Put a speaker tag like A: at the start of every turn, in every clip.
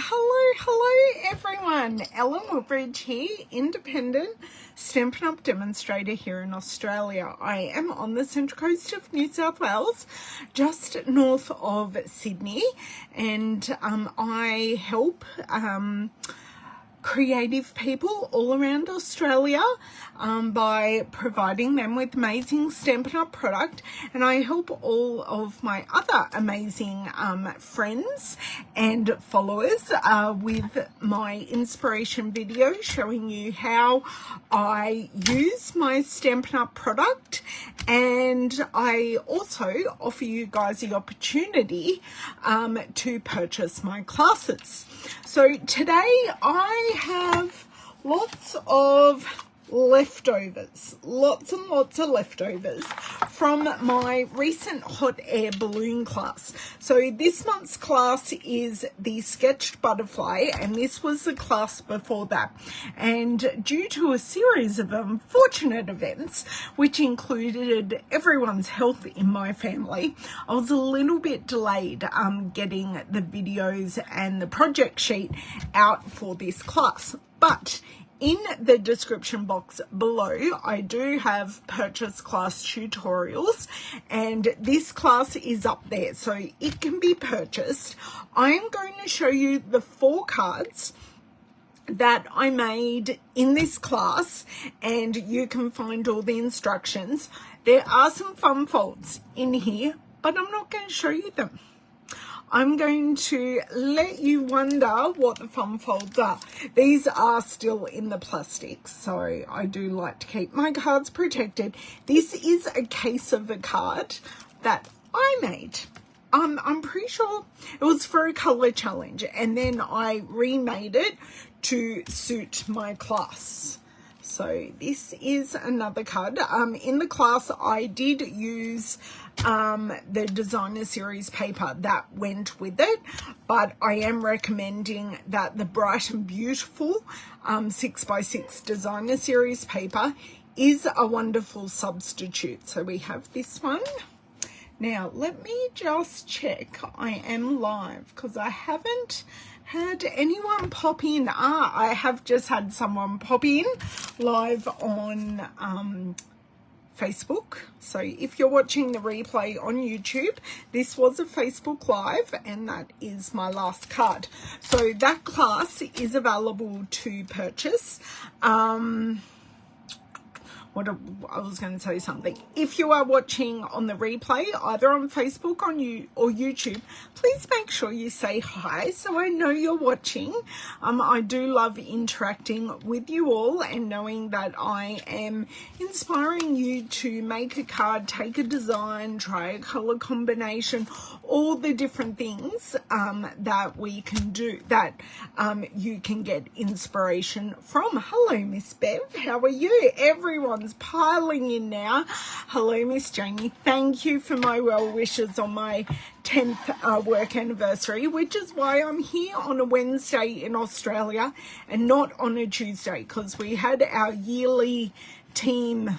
A: Hello everyone. Ellen Woodbridge here, independent Stampin' Up demonstrator here in Australia. I am on the central coast of New South Wales, just north of Sydney, and I help creative people all around Australia by providing them with amazing Stampin' Up product, and I help all of my other amazing friends and followers with my inspiration video showing you how I use my Stampin' Up product, and I also offer you guys the opportunity to purchase my classes. So today I have lots of leftovers, lots and lots of leftovers from my recent hot air balloon class. So this month's class is the sketched butterfly, and this was the class before that. And due to a series of unfortunate events, which included everyone's health in my family, I was a little bit delayed getting the videos and the project sheet out for this class. But in the description box below, I do have purchase class tutorials, and this class is up there, so it can be purchased. I'm going to show you the 4 cards that I made in this class, and you can find all the instructions. There are some fun folds in here, but I'm not going to show you them. I'm going to let you wonder what the fun folds are. These are still in the plastic, so I do like to keep my cards protected. This is a case of a card that I made. I'm pretty sure it was for a color challenge, and then I remade it to suit my class. So this is another card. In the class, I did use the designer series paper that went with it, but I am recommending that the Bright and Beautiful 6x6 designer series paper is a wonderful substitute. So we have this one. Now let me just check I am live, because I haven't had anyone pop in. I have just had someone pop in live on Facebook. So if you're watching the replay on YouTube, this was a Facebook Live, and that is my last card. So that class is available to purchase. I was going to say something. If you are watching on the replay, either on Facebook or YouTube, please make sure you say hi so I know you're watching. I do love interacting with you all and knowing that I am inspiring you to make a card, take a design, try a color combination, all the different things that we can do, that you can get inspiration from. Hello, Miss Bev. How are you? Everyone's piling in now. Hello, Miss Jamie. Thank you for my well wishes on my 10th work anniversary, which is why I'm here on a Wednesday in Australia and not on a Tuesday, because we had our yearly team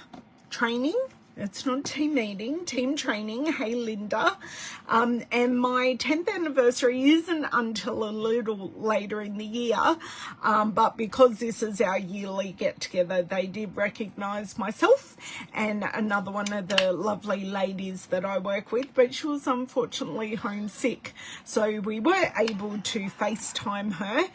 A: training. It's not team meeting, team training. Hey, Linda. And my 10th anniversary isn't until a little later in the year. But because this is our yearly get together, they did recognize myself and another one of the lovely ladies that I work with, but she was unfortunately homesick. So we were able to FaceTime her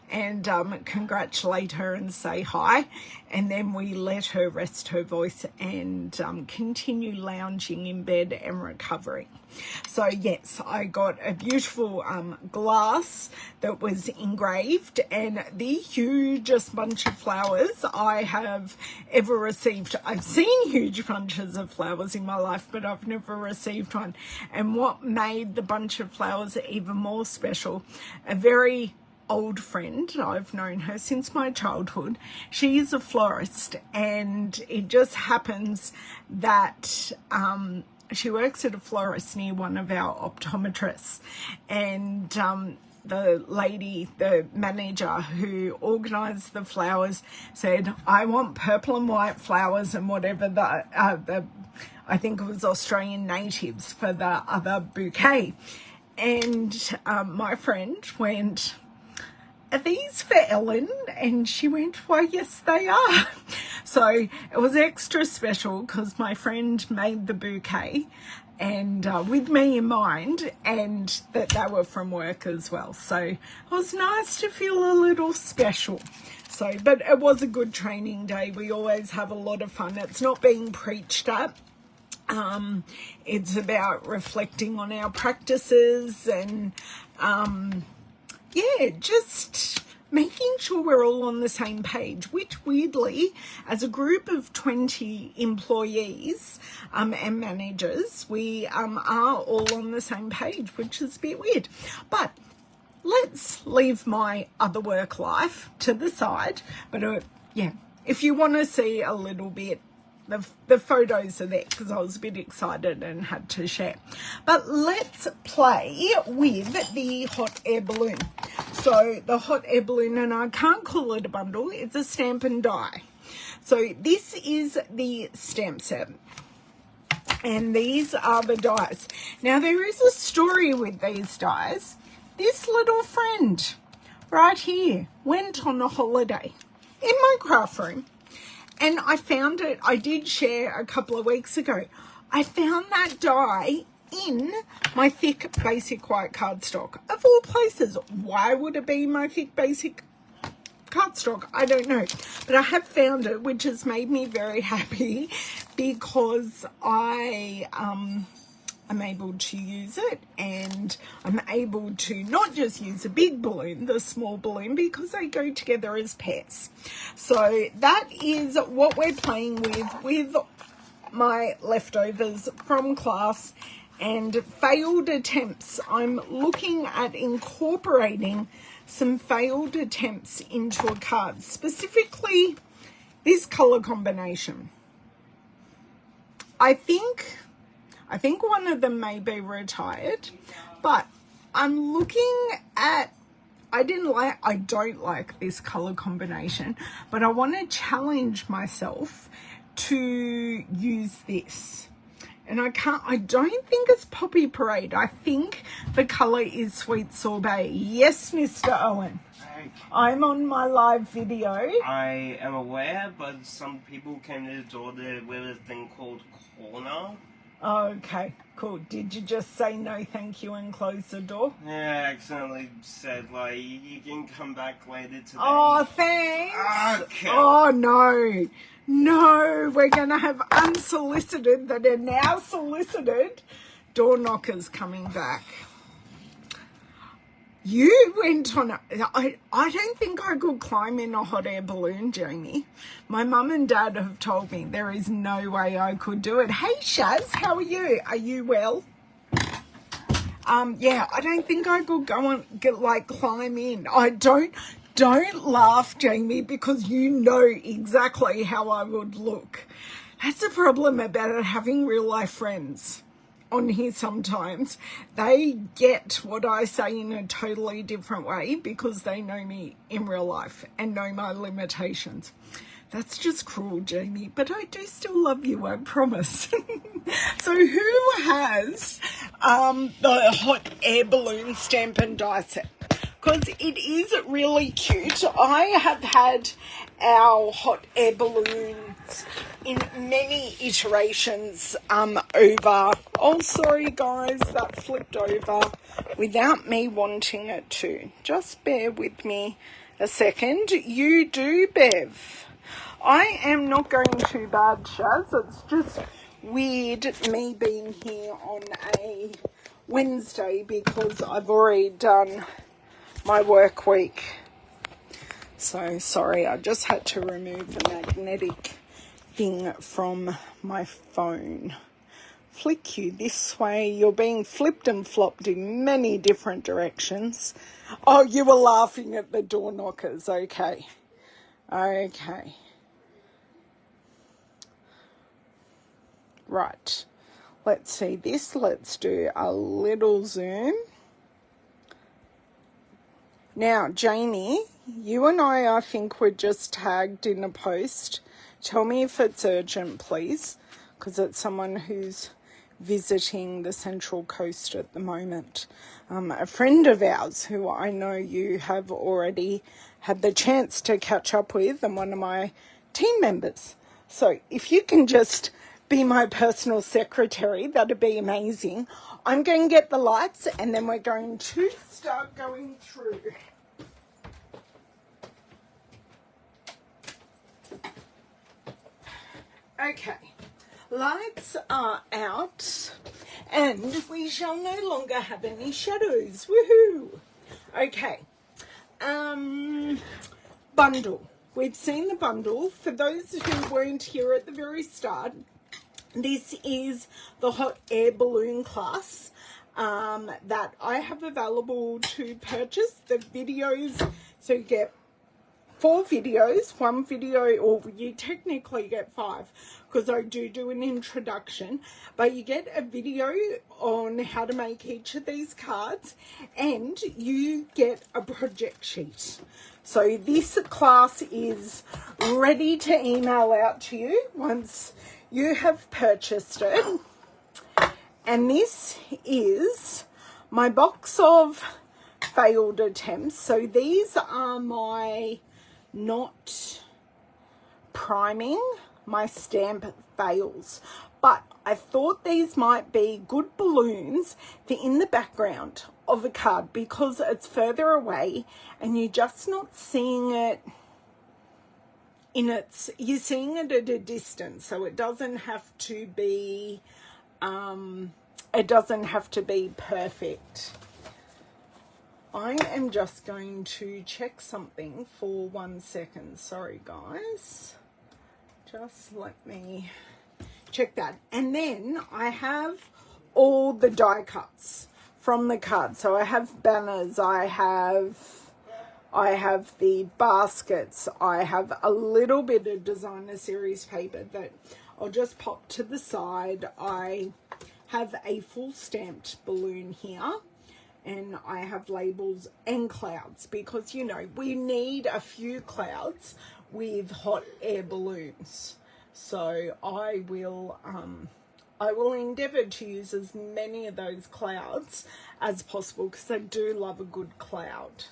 A: and congratulate her and say hi. And then we let her rest her voice and continue lounging in bed and recovering. So yes, I got a beautiful glass that was engraved, and the hugest bunch of flowers I have ever received. I've seen huge bunches of flowers in my life, but I've never received one. And what made the bunch of flowers even more special, a very old friend, I've known her since my childhood. She is a florist, and it just happens that she works at a florist near one of our optometrists, and the lady, the manager who organized the flowers, said, I want purple and white flowers and whatever the I think it was Australian natives for the other bouquet. And my friend went, are these for Ellen? And she went, why, yes, they are. So it was extra special because my friend made the bouquet and with me in mind, and that they were from work as well. So it was nice to feel a little special. So, but it was a good training day. We always have a lot of fun. It's not being preached at. It's about reflecting on our practices and, yeah, just making sure we're all on the same page, which weirdly, as a group of 20 employees and managers, we are all on the same page, which is a bit weird. But let's leave my other work life to the side. But yeah, if you want to see a little bit, the photos are there because I was a bit excited and had to share. But let's play with the hot air balloon. So the hot air balloon, and I can't call it a bundle, it's a stamp and die. So this is the stamp set. And these are the dies. Now there is a story with these dies. This little friend right here went on a holiday in my craft room. And I found it, I did share a couple of weeks ago. I found that die in my thick basic white cardstock. Of all places, why would it be my thick basic cardstock? I don't know. But I have found it, which has made me very happy because I I'm able to use it, and I'm able to not just use the big balloon, the small balloon, because they go together as pairs. So that is what we're playing with my leftovers from class and failed attempts. I'm looking at incorporating some failed attempts into a card, specifically this color combination. I think one of them may be retired, but I'm looking at, I don't like this color combination, but I want to challenge myself to use this. And I don't think it's Poppy Parade. I think the color is Sweet Sorbet. Yes, Mr. Owen.
B: Okay.
A: I'm on my live video.
B: I am aware, but some people came to the door with a thing called corner.
A: Okay, cool. Did you just say no thank you and close the door?
B: Yeah, I accidentally said, like, you can come back later today.
A: Oh, thanks.
B: Okay.
A: Oh, no. No, we're going to have unsolicited that are now solicited door knockers coming back. You went on I don't think I could climb in a hot air balloon, Jamie. My mum and dad have told me there is no way I could do it. Hey, Shaz, how are you? Are you well? Yeah, I don't think I could go on, climb in. I don't laugh, Jamie, because you know exactly how I would look. That's the problem about having real life friends on here sometimes. They get what I say in a totally different way because they know me in real life and know my limitations. That's just cruel, Jamie, but I do still love you, I promise. So who has the hot air balloon stamp and die set? Because it is really cute. I have had our hot air balloons in many iterations over. Oh, sorry, guys, that flipped over without me wanting it to. Just bear with me a second. You do, Bev. I am not going too bad, Shaz. It's just weird me being here on a Wednesday because I've already done my work week. So sorry, I just had to remove the magnetic thing from my phone. Flick you this way. You're being flipped and flopped in many different directions. Oh, you were laughing at the door knockers. Okay. Okay. Right. Let's see this. Let's do a little zoom. Now, Jamie, you and I think, were just tagged in a post. Tell me if it's urgent, please, because it's someone who's visiting the Central Coast at the moment. A friend of ours who I know you have already had the chance to catch up with, and one of my team members. So if you can just be my personal secretary, that'd be amazing. I'm going to get the lights and then we're going to start going through. Okay, lights are out and we shall no longer have any shadows. Woohoo! Okay, bundle. We've seen the bundle. For those who weren't here at the very start, this is the hot air balloon class that I have available to purchase. The videos, so you get 4 videos, 1 video, or you technically get 5 because I do an introduction, but you get a video on how to make each of these cards and you get a project sheet. So this class is ready to email out to you once you have purchased it. And this is my box of failed attempts. So these are my not priming, my stamp fails, but I thought these might be good balloons for in the background of a card because it's further away and you're just not seeing it in its, you're seeing it at a distance, so it doesn't have to be perfect. I am just going to check something for 1 second. Sorry, guys. Just let me check that. And then I have all the die cuts from the card. So I have banners, I have the baskets, I have a little bit of designer series paper that I'll just pop to the side. I have a full stamped balloon here. And I have labels and clouds because, you know, we need a few clouds with hot air balloons. So I will endeavour to use as many of those clouds as possible because I do love a good cloud.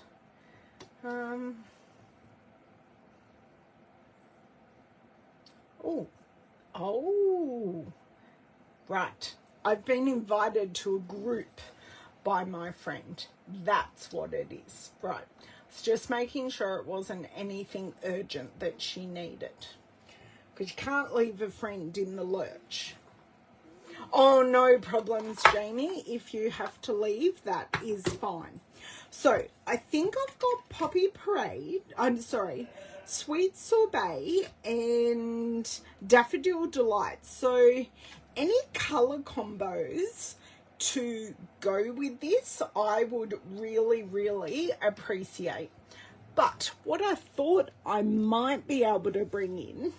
A: Right. I've been invited to a group by my friend. That's what it is. Right. It's just making sure it wasn't anything urgent that she needed. Because you can't leave a friend in the lurch. Oh, no problems, Jamie. If you have to leave, that is fine. So, I think I've got Poppy Parade. Sweet Sorbet and Daffodil Delight. So, any colour combos to go with this I would really appreciate. But what I thought I might be able to bring in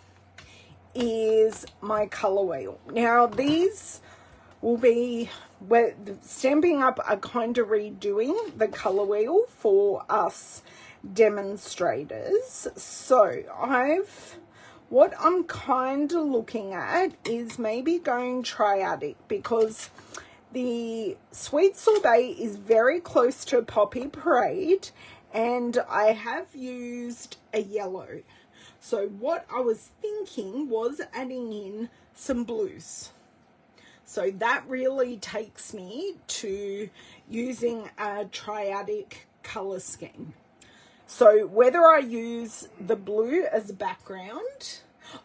A: is my colour wheel. Now these will be, where Stampin' Up are kind of redoing the colour wheel for us demonstrators. So what I'm kind of looking at is maybe going triadic because the Sweet Sorbet is very close to Poppy Parade and I have used a yellow. So what I was thinking was adding in some blues. So that really takes me to using a triadic colour scheme. So whether I use the blue as a background,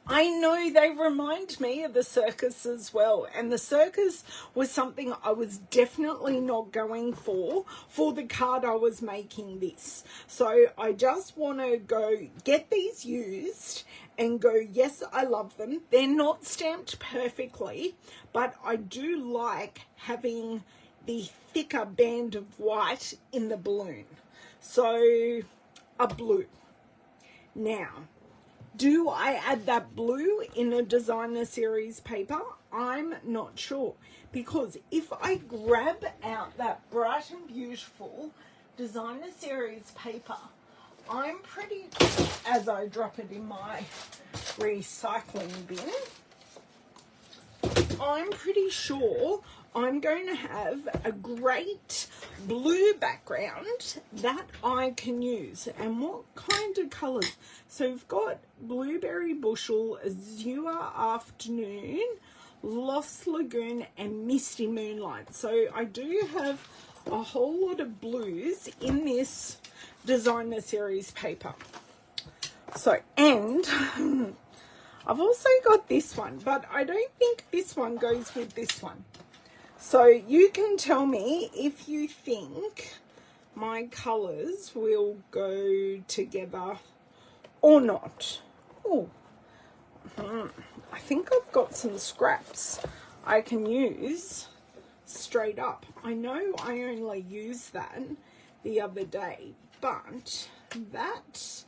A: I know they remind me of the circus as well. And the circus was something I was definitely not going for the card I was making this. So I just want to go get these used and go, yes, I love them. They're not stamped perfectly, but I do like having the thicker band of white in the balloon. So a blue. Now, do I add that blue in a designer series paper? I'm not sure, because if I grab out that bright and beautiful designer series paper, I'm pretty, as I drop it in my recycling bin, I'm pretty sure I'm going to have a great blue background that I can use. And what kind of colours? So we've got Blueberry Bushel, Azure Afternoon, Lost Lagoon and Misty Moonlight. So I do have a whole lot of blues in this designer series paper. So, and I've also got this one, but I don't think this one goes with this one. So you can tell me if you think my colours will go together or not. Oh, I think I've got some scraps I can use straight up. I know I only used that the other day, but that's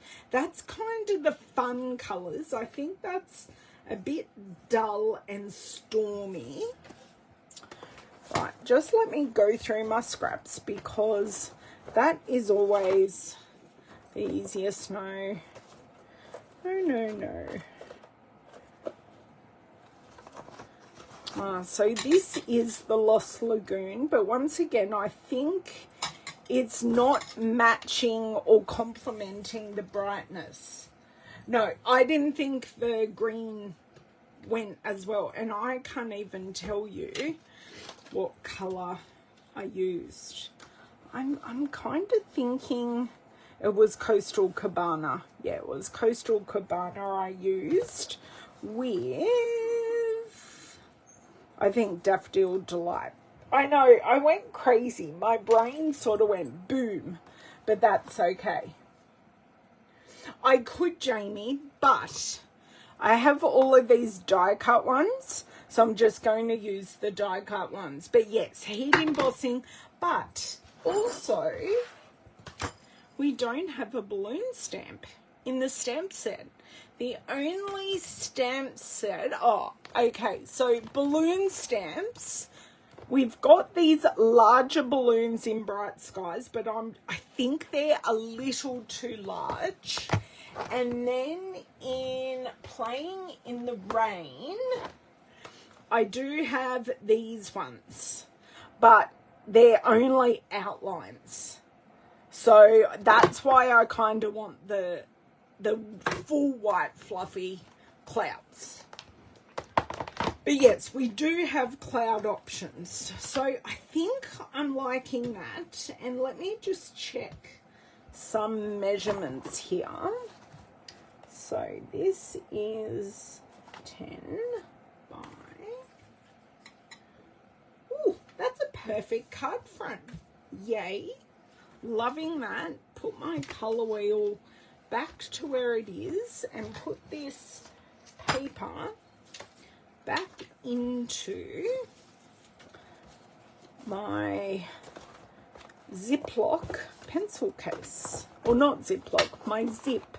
A: kind of the fun colours. I think that's a bit dull and stormy. Right, just let me go through my scraps because that is always the easiest. No. So this is the Lost Lagoon, but once again, I think it's not matching or complementing the brightness. No, I didn't think the green went as well, and I can't even tell you what colour I used. I'm kind of thinking it was Coastal Cabana. Yeah, it was Coastal Cabana I used with, I think, Daffodil Delight. I know, I went crazy. My brain sort of went boom, but that's okay. I could, Jamie, but I have all of these die cut ones, so I'm just going to use the die cut ones. But yes, heat embossing, but also we don't have a balloon stamp in the stamp set. The only stamp set, oh, okay, so balloon stamps, we've got these larger balloons in Bright Skies, but I think they're a little too large. And then in Playing in the Rain, I do have these ones, but they're only outlines. So that's why I kind of want the full white fluffy clouds. But yes, we do have cloud options. So I think I'm liking that. And let me just check some measurements here. So this is 10 by... Ooh, that's a perfect card front. Yay. Loving that. Put my colour wheel back to where it is and put this paper back into my Ziploc pencil case. Or not Ziploc, my Zip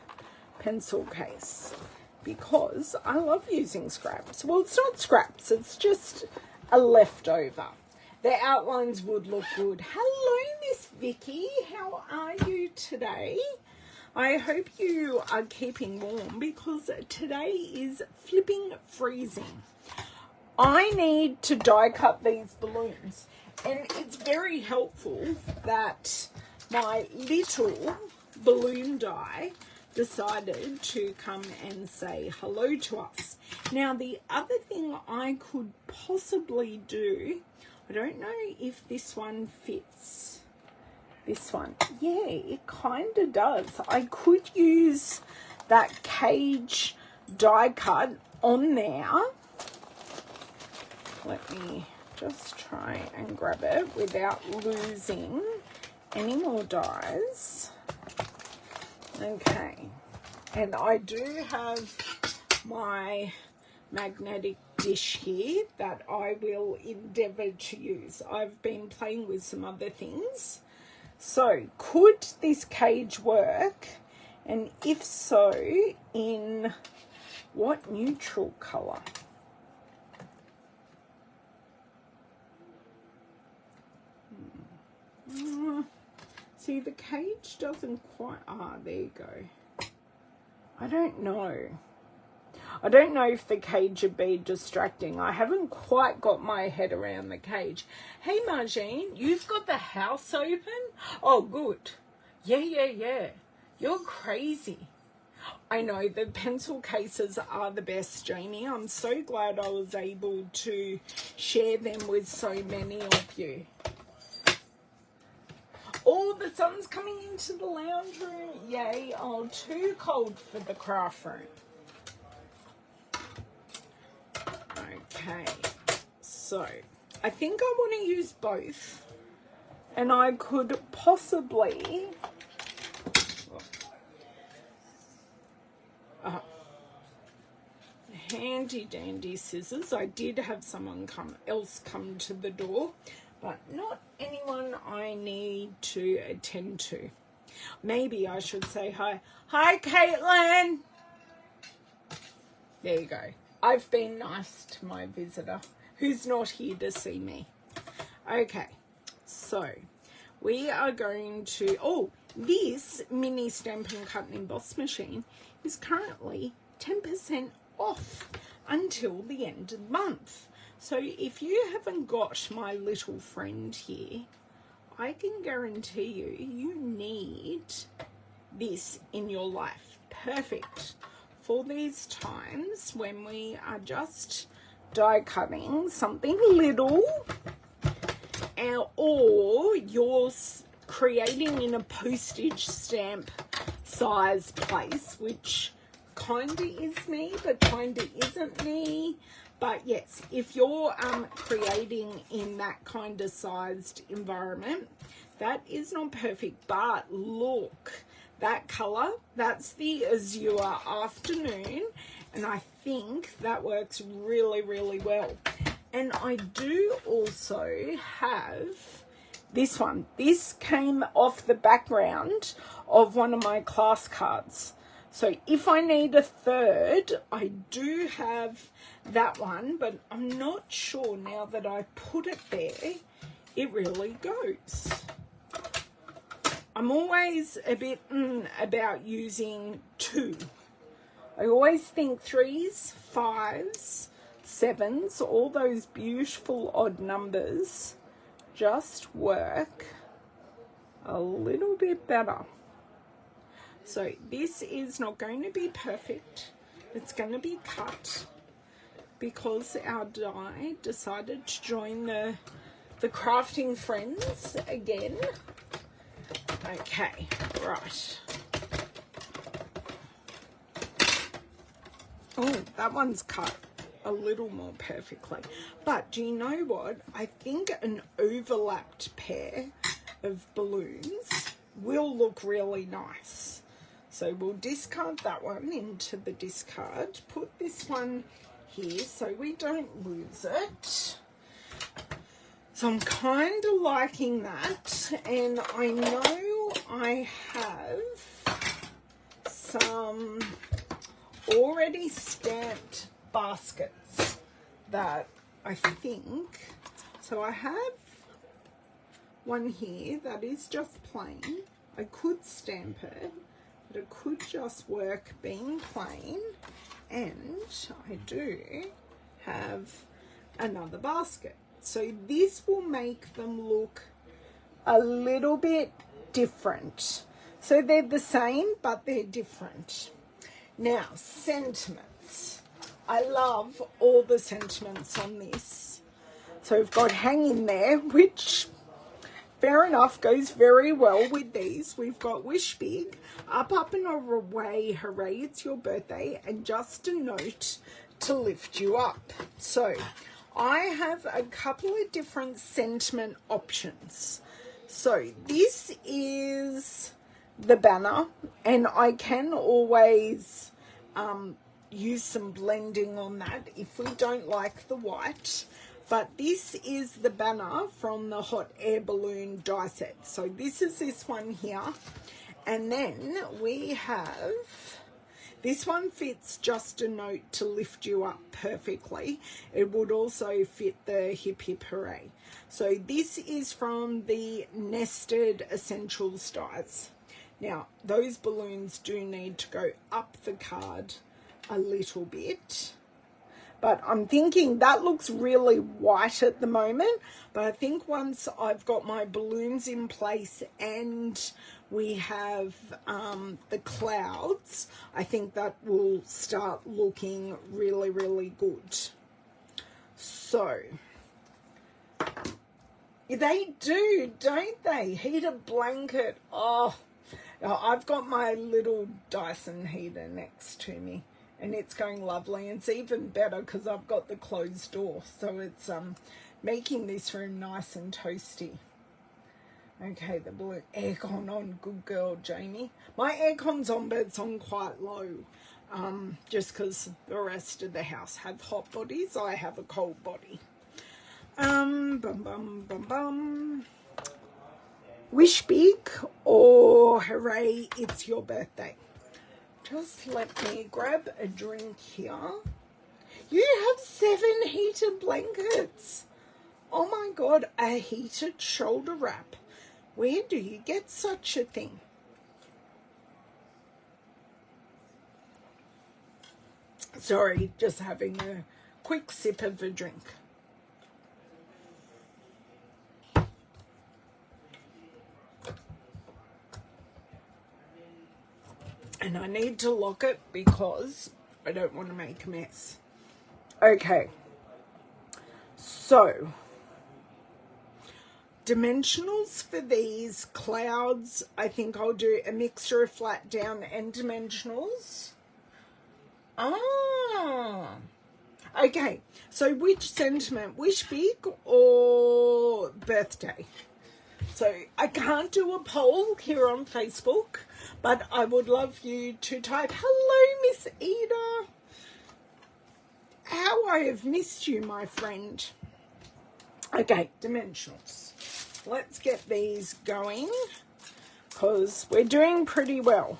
A: pencil case. Because I love using scraps. Well, it's not scraps, it's just a leftover. The outlines would look good. Hello, Miss Vicky. How are you today? I hope you are keeping warm because today is flipping freezing. I need to die cut these balloons, and it's very helpful that my little balloon die decided to come and say hello to us. Now, the other thing I could possibly do, I don't know if this one fits. This one, yeah, it kind of does. I could use that cage die cut on there. Let me just try and grab it without losing any more dies. Okay, and I do have my magnetic dish here that I will endeavour to use. I've been playing with some other things. So, could this cage work? And if so, in what neutral colour? See, the cage doesn't quite... Ah, there you go. I don't know. I don't know if the cage would be distracting. I haven't quite got my head around the cage. Hey, Margine, you've got the house open? Oh, good. Yeah. You're crazy. I know, the pencil cases are the best, Jamie. I'm so glad I was able to share them with so many of you. Oh, the sun's coming into the lounge room. Yay. Oh, too cold for the craft room. Okay, so I think I want to use both, and I could possibly handy dandy scissors. I did have someone else come to the door, but not anyone I need to attend to. Maybe I should say hi. Hi, Caitlin. There you go. I've been nice to my visitor who's not here to see me. Okay, so we are going to, oh, this mini Stampin' Cut and Emboss machine is currently 10% off until the end of the month. So if you haven't got my little friend here, I can guarantee you need this in your life. Perfect for these times when we are just die cutting something little, or you're creating in a postage stamp size place, which kind of is me but kind of isn't me. But yes, if you're creating in that kind of sized environment, that is not perfect. But look, that color, that's the Azure Afternoon, and I think that works really, really well. And I do also have this one. This came off the background of one of my class cards. So if I need a third, I do have that one, but I'm not sure now that I put it there, it really goes. I'm always a bit about using two. I always think 3s, 5s, 7s, all those beautiful odd numbers just work a little bit better. So this is not going to be perfect. It's going to be cut because our die decided to join the crafting friends again. Okay, right. Oh, that one's cut a little more perfectly. But do you know what? I think an overlapped pair of balloons will look really nice. So we'll discard that one into the discard. Put this one here so we don't lose it. So I'm kind of liking that. And I know I have some already stamped baskets that I think, so I have one here that is just plain. I could stamp it, but it could just work being plain, and I do have another basket. So this will make them look a little bit different. So they're the same, but they're different. Now, sentiments. I love all the sentiments on this. So we've got hang in there, which, fair enough, goes very well with these. We've got wish big, up and away, hooray, it's your birthday, and just a note to lift you up. So I have a couple of different sentiment options. So this is the banner, and I can always use some blending on that if we don't like the white. But this is the banner from the hot air balloon die set. So this is this one here, and then we have this one. Fits just a note to lift you up perfectly. It would also fit the hip hip hooray. So this is from the nested essentials dies. Now those balloons do need to go up the card a little bit. But I'm thinking that looks really white at the moment. But I think once I've got my balloons in place and we have the clouds, I think that will start looking really, really good. So, they do, don't they? Heated blanket. Oh, I've got my little Dyson heater next to me. And it's going lovely. And it's even better because I've got the closed door. So it's making this room nice and toasty. Okay, the blue aircon on. Good girl, Jamie. My aircon's on, but it's on quite low. Just because the rest of the house have hot bodies. I have a cold body. Bum, bum, bum, bum. Wish big or hooray, it's your birthday. Just let me grab a drink here. You have 7 heated blankets. Oh my God, a heated shoulder wrap. Where do you get such a thing? Sorry, just having a quick sip of a drink. And I need to lock it because I don't want to make a mess. Okay. So, dimensionals for these clouds, I think I'll do a mixture of flat down and dimensionals. Ah. Okay. So which sentiment? Wish big or birthday? So I can't do a poll here on Facebook, but I would love you to type, hello, Miss Ida. How I have missed you, my friend. Okay, dimensionals. Let's get these going because we're doing pretty well.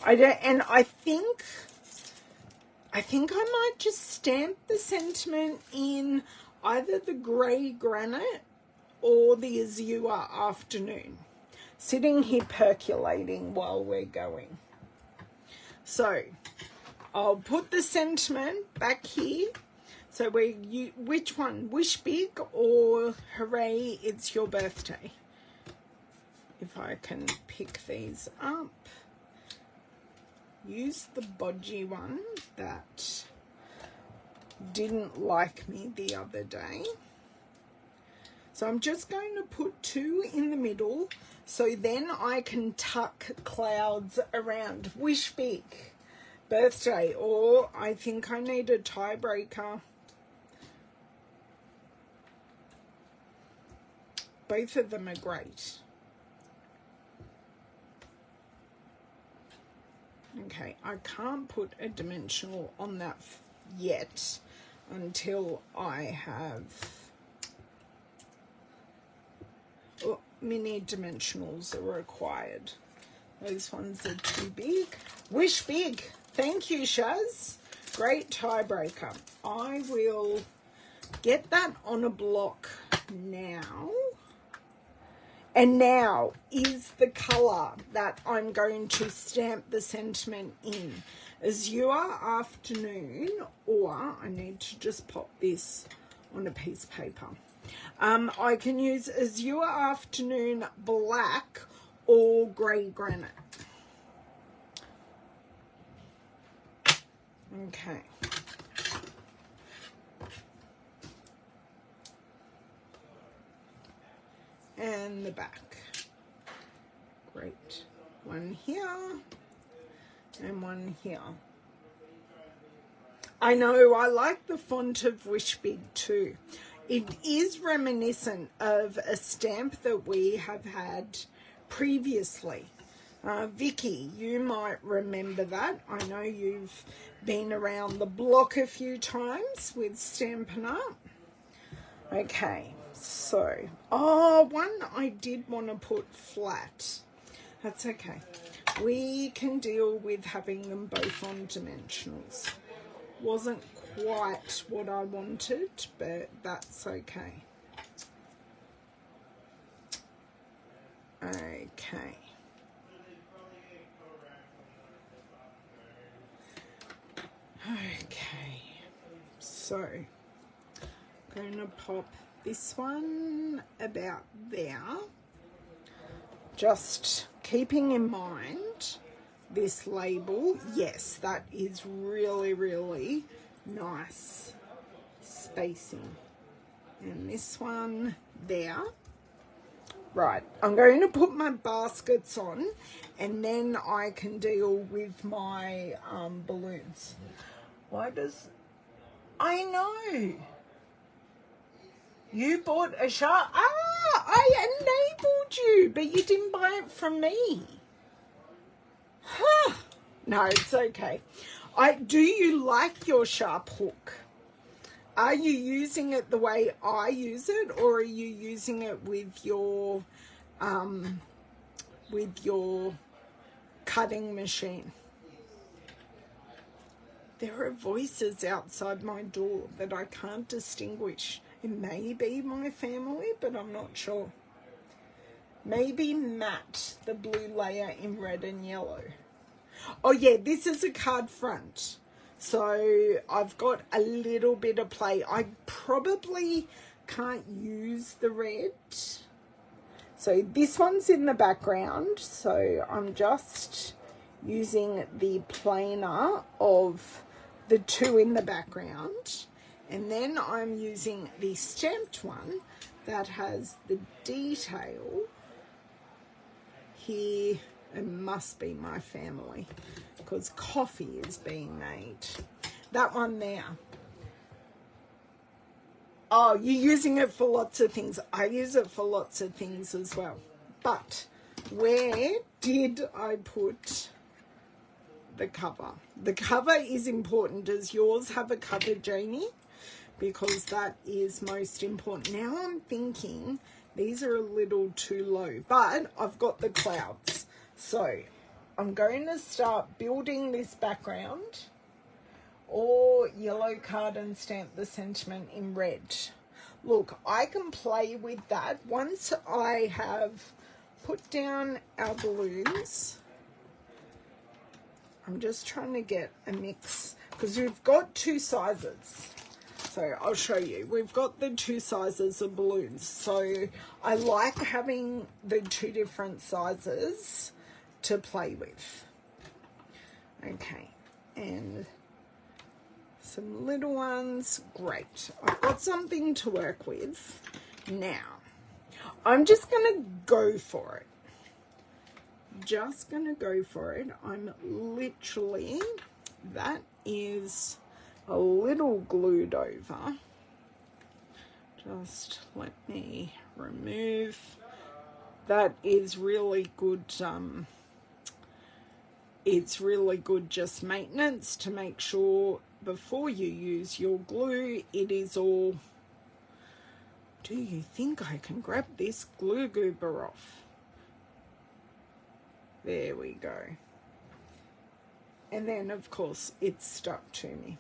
A: I think I might just stamp the sentiment in either the grey granite or the azure afternoon, sitting here percolating while we're going. So I'll put the sentiment back here. So which one? Wish big or hooray, it's your birthday? If I can pick these up. Use the bodgy one that didn't like me the other day. So I'm just going to put 2 in the middle so then I can tuck clouds around. Wish big, birthday, or I think I need a tiebreaker. Both of them are great. Okay, I can't put a dimensional on that yet until I have mini dimensionals are required. Those ones are too big. Wish big. Thank you, Shaz. Great tiebreaker. I will get that on a block now. And now is the colour that I'm going to stamp the sentiment in. Azure Afternoon, or I need to just pop this on a piece of paper. I can use Azure Afternoon Black or Grey Granite. Okay. And the back. Great. One here and one here. I know, I like the font of Wish Big too. It is reminiscent of a stamp that we have had previously. Vicky, you might remember that. I know you've been around the block a few times with Stampin' Up. Okay, so, one I did want to put flat. That's okay. We can deal with having them both on dimensionals. Wasn't quite what I wanted, but that's okay. Okay. So I'm going to pop this one about there, just keeping in mind this label. Yes, that is really, really nice spacing. And this one there. Right, I'm going to put my baskets on and then I can deal with my balloons. Why does... I know. You bought a shark. Ah, I enabled you, but you didn't buy it from me. Huh. No, it's okay. Do you like your sharp hook? Are you using it the way I use it, or are you using it with your cutting machine? There are voices outside my door that I can't distinguish. It may be my family, but I'm not sure. Maybe Matte, the blue layer in red and yellow. Oh yeah, this is a card front. So I've got a little bit of play. I probably can't use the red. So this one's in the background. So I'm just using the planer of the two in the background. And then I'm using the stamped one that has the detail here. It must be my family because coffee is being made. That one there. Oh, you're using it for lots of things. I use it for lots of things as well. But where did I put the cover? The cover is important. Does yours have a cover, Jamie? Because that is most important. Now I'm thinking these are a little too low, but I've got the clouds. So I'm going to start building this background, or yellow card and stamp the sentiment in red. Look, I can play with that once I have put down our balloons. I'm just trying to get a mix because we've got two sizes. So I'll show you. We've got the two sizes of balloons. So I like having the two different sizes to play with. Okay, and some little ones. Great. I've got something to work with. Now, I'm just going to go for it. Just going to go for it. I'm literally, that is a little glued over. Just let me remove. That is really good. It's really good just maintenance to make sure before you use your glue it is all... Do you think I can grab this glue goober off? There we go. And then of course it's stuck to me.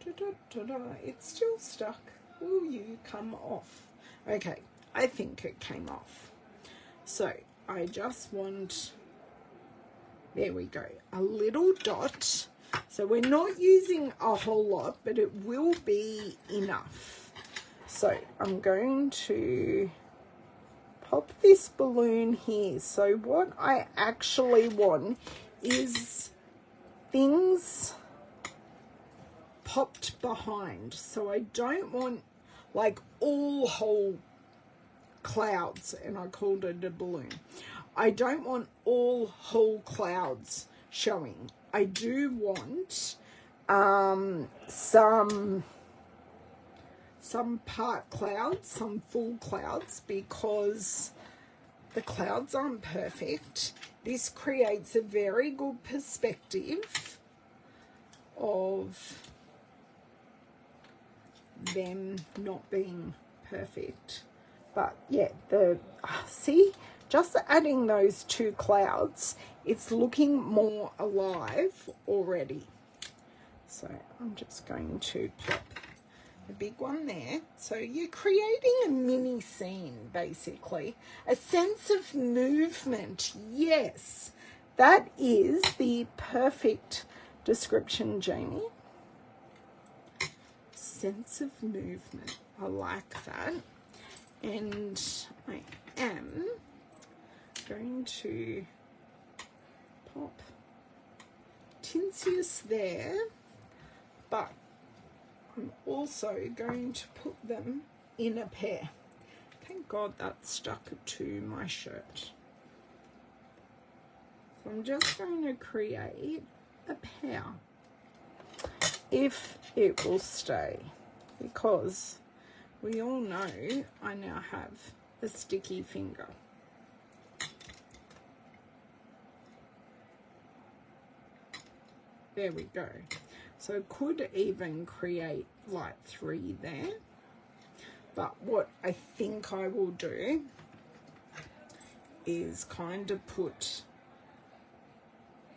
A: It's still stuck. Will you come off? Okay, I think it came off. So I just want... There we go. A little dot. So we're not using a whole lot, but it will be enough. So I'm going to pop this balloon here. So what I actually want is things popped behind. So I don't want like all whole clouds, and I called it a balloon. I don't want all whole clouds showing. I do want some part clouds, some full clouds, because the clouds aren't perfect. This creates a very good perspective of them not being perfect. But yeah, see, just adding those two clouds, it's looking more alive already. So I'm just going to pop a big one there. So you're creating a mini scene, basically. A sense of movement. Yes, that is the perfect description, Jamie. sense of movement. I like that. And I am going to pop Tinsius there, but I'm also going to put them in a pair. Thank God that stuck to my shirt. So I'm just going to create a pair, if it will stay, because we all know I now have a sticky finger. There we go. So I could even create like 3 there. But what I think I will do is kind of put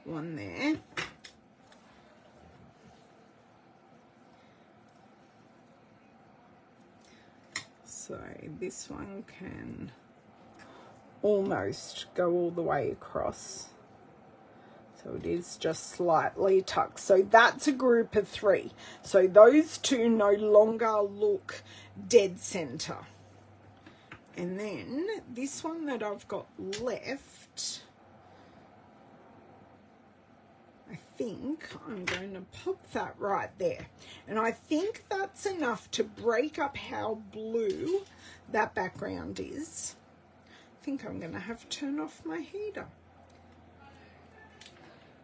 A: one there. So this one can almost go all the way across. So it is just slightly tucked. So that's a group of 3. So those 2 no longer look dead center. And then this one that I've got left, I think I'm going to pop that right there. And I think that's enough to break up how blue that background is. I think I'm going to have to turn off my heater.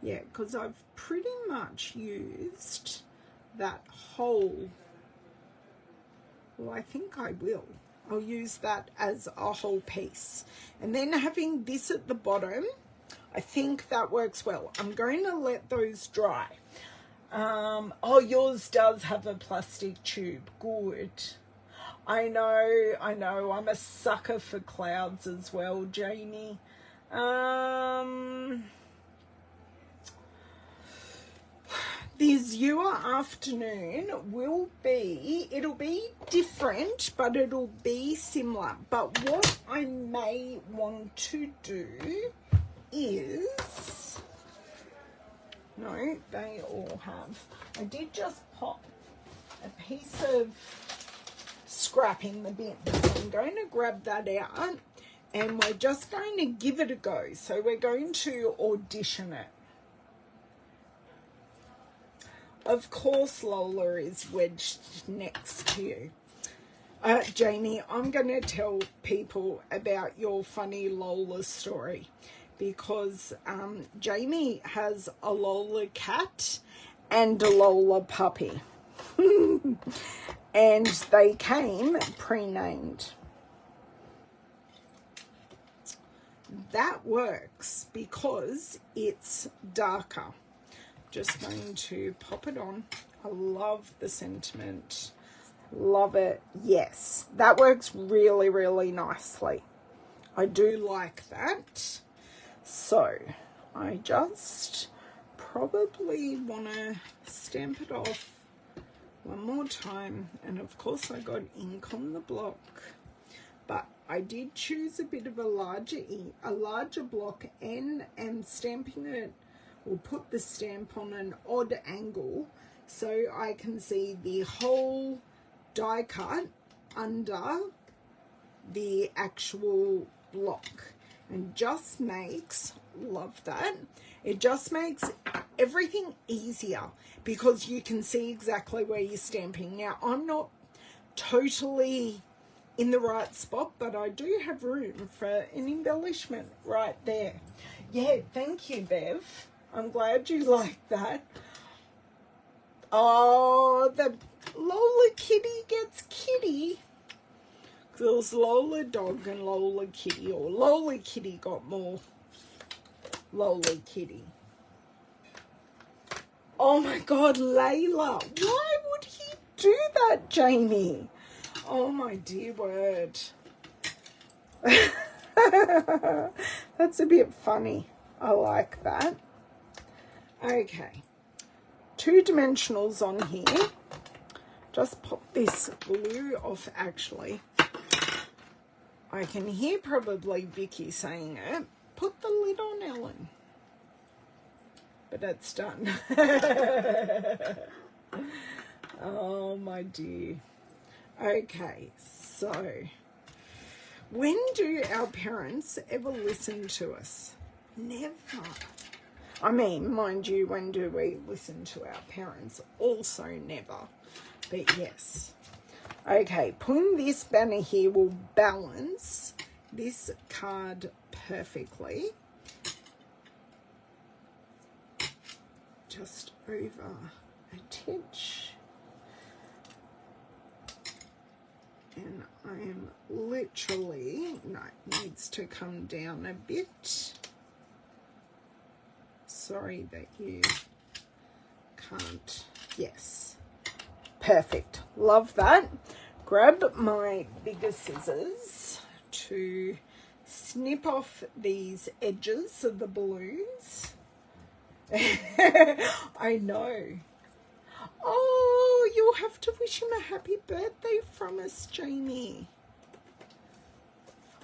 A: Yeah, because I've pretty much used that whole, well, I think I will. I'll use that as a whole piece. And then having this at the bottom, I think that works well. I'm going to let those dry. Oh, yours does have a plastic tube. Good. I know. I'm a sucker for clouds as well, Jamie. The Azure afternoon it'll be different, but it'll be similar. But what I may want to do is, no, they all have. I did just pop a piece of scrap in the bin. So I'm going to grab that out and we're just going to give it a go. So we're going to audition it. Of course, Lola is wedged next to you. Jamie, I'm going to tell people about your funny Lola story because Jamie has a Lola cat and a Lola puppy. And they came pre-named. That works because it's darker. Just going to pop it on. I love the sentiment. Love it. Yes, that works really, really nicely. I do like that. So I just probably want to stamp it off one more time. And of course I got ink on the block. But I did choose a bit of a larger block and am stamping it. We'll put the stamp on an odd angle so I can see the whole die cut under the actual block, and just makes, love that, it just makes everything easier because you can see exactly where you're stamping. Now I'm not totally in the right spot, but I do have room for an embellishment right there. Yeah, thank you, Bev. I'm glad you like that. Oh, the Lola kitty gets kitty. There was Lola dog and Lola kitty, or Lola kitty got more Lola kitty. Oh my God, Layla. Why would he do that, Jamie? Oh my dear word. That's a bit funny. I like that. Okay, 2 dimensionals on here. Just pop this glue off. Actually, I can hear probably Vicky saying it. Put the lid on, Ellen. But it's done. Oh, my dear. Okay, so when do our parents ever listen to us? Never. I mean, mind you, when do we listen to our parents? Also never. But yes. Okay, putting this banner here will balance this card perfectly. Just over a titch. And I am literally, no, it needs to come down a bit. Sorry that you can't. Yes. Perfect. Love that. Grab my bigger scissors to snip off these edges of the balloons. I know. Oh, you'll have to wish him a happy birthday from us, Jamie.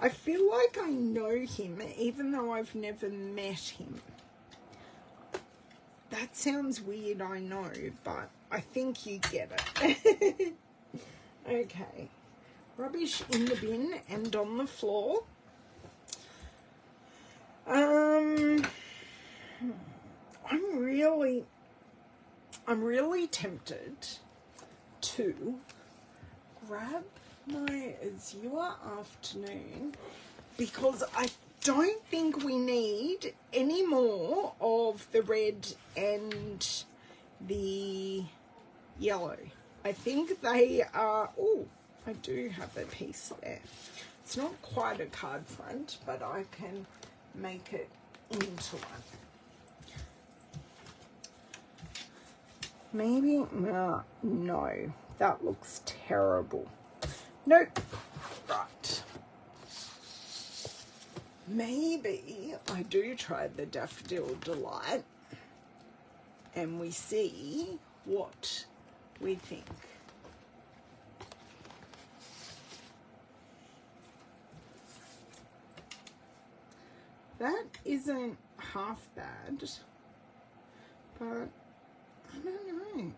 A: I feel like I know him, even though I've never met him. That sounds weird, I know, but I think you get it. Okay. Rubbish in the bin and on the floor. I'm really tempted to grab my Azure Afternoon because I don't think we need any more of the red and the yellow. I think they are, oh, I do have a piece there. It's not quite a card front, but I can make it into one. Maybe, no, that looks terrible. Nope, right. Maybe I do try the Daffodil Delight and we see what we think. That isn't half bad, but I don't know.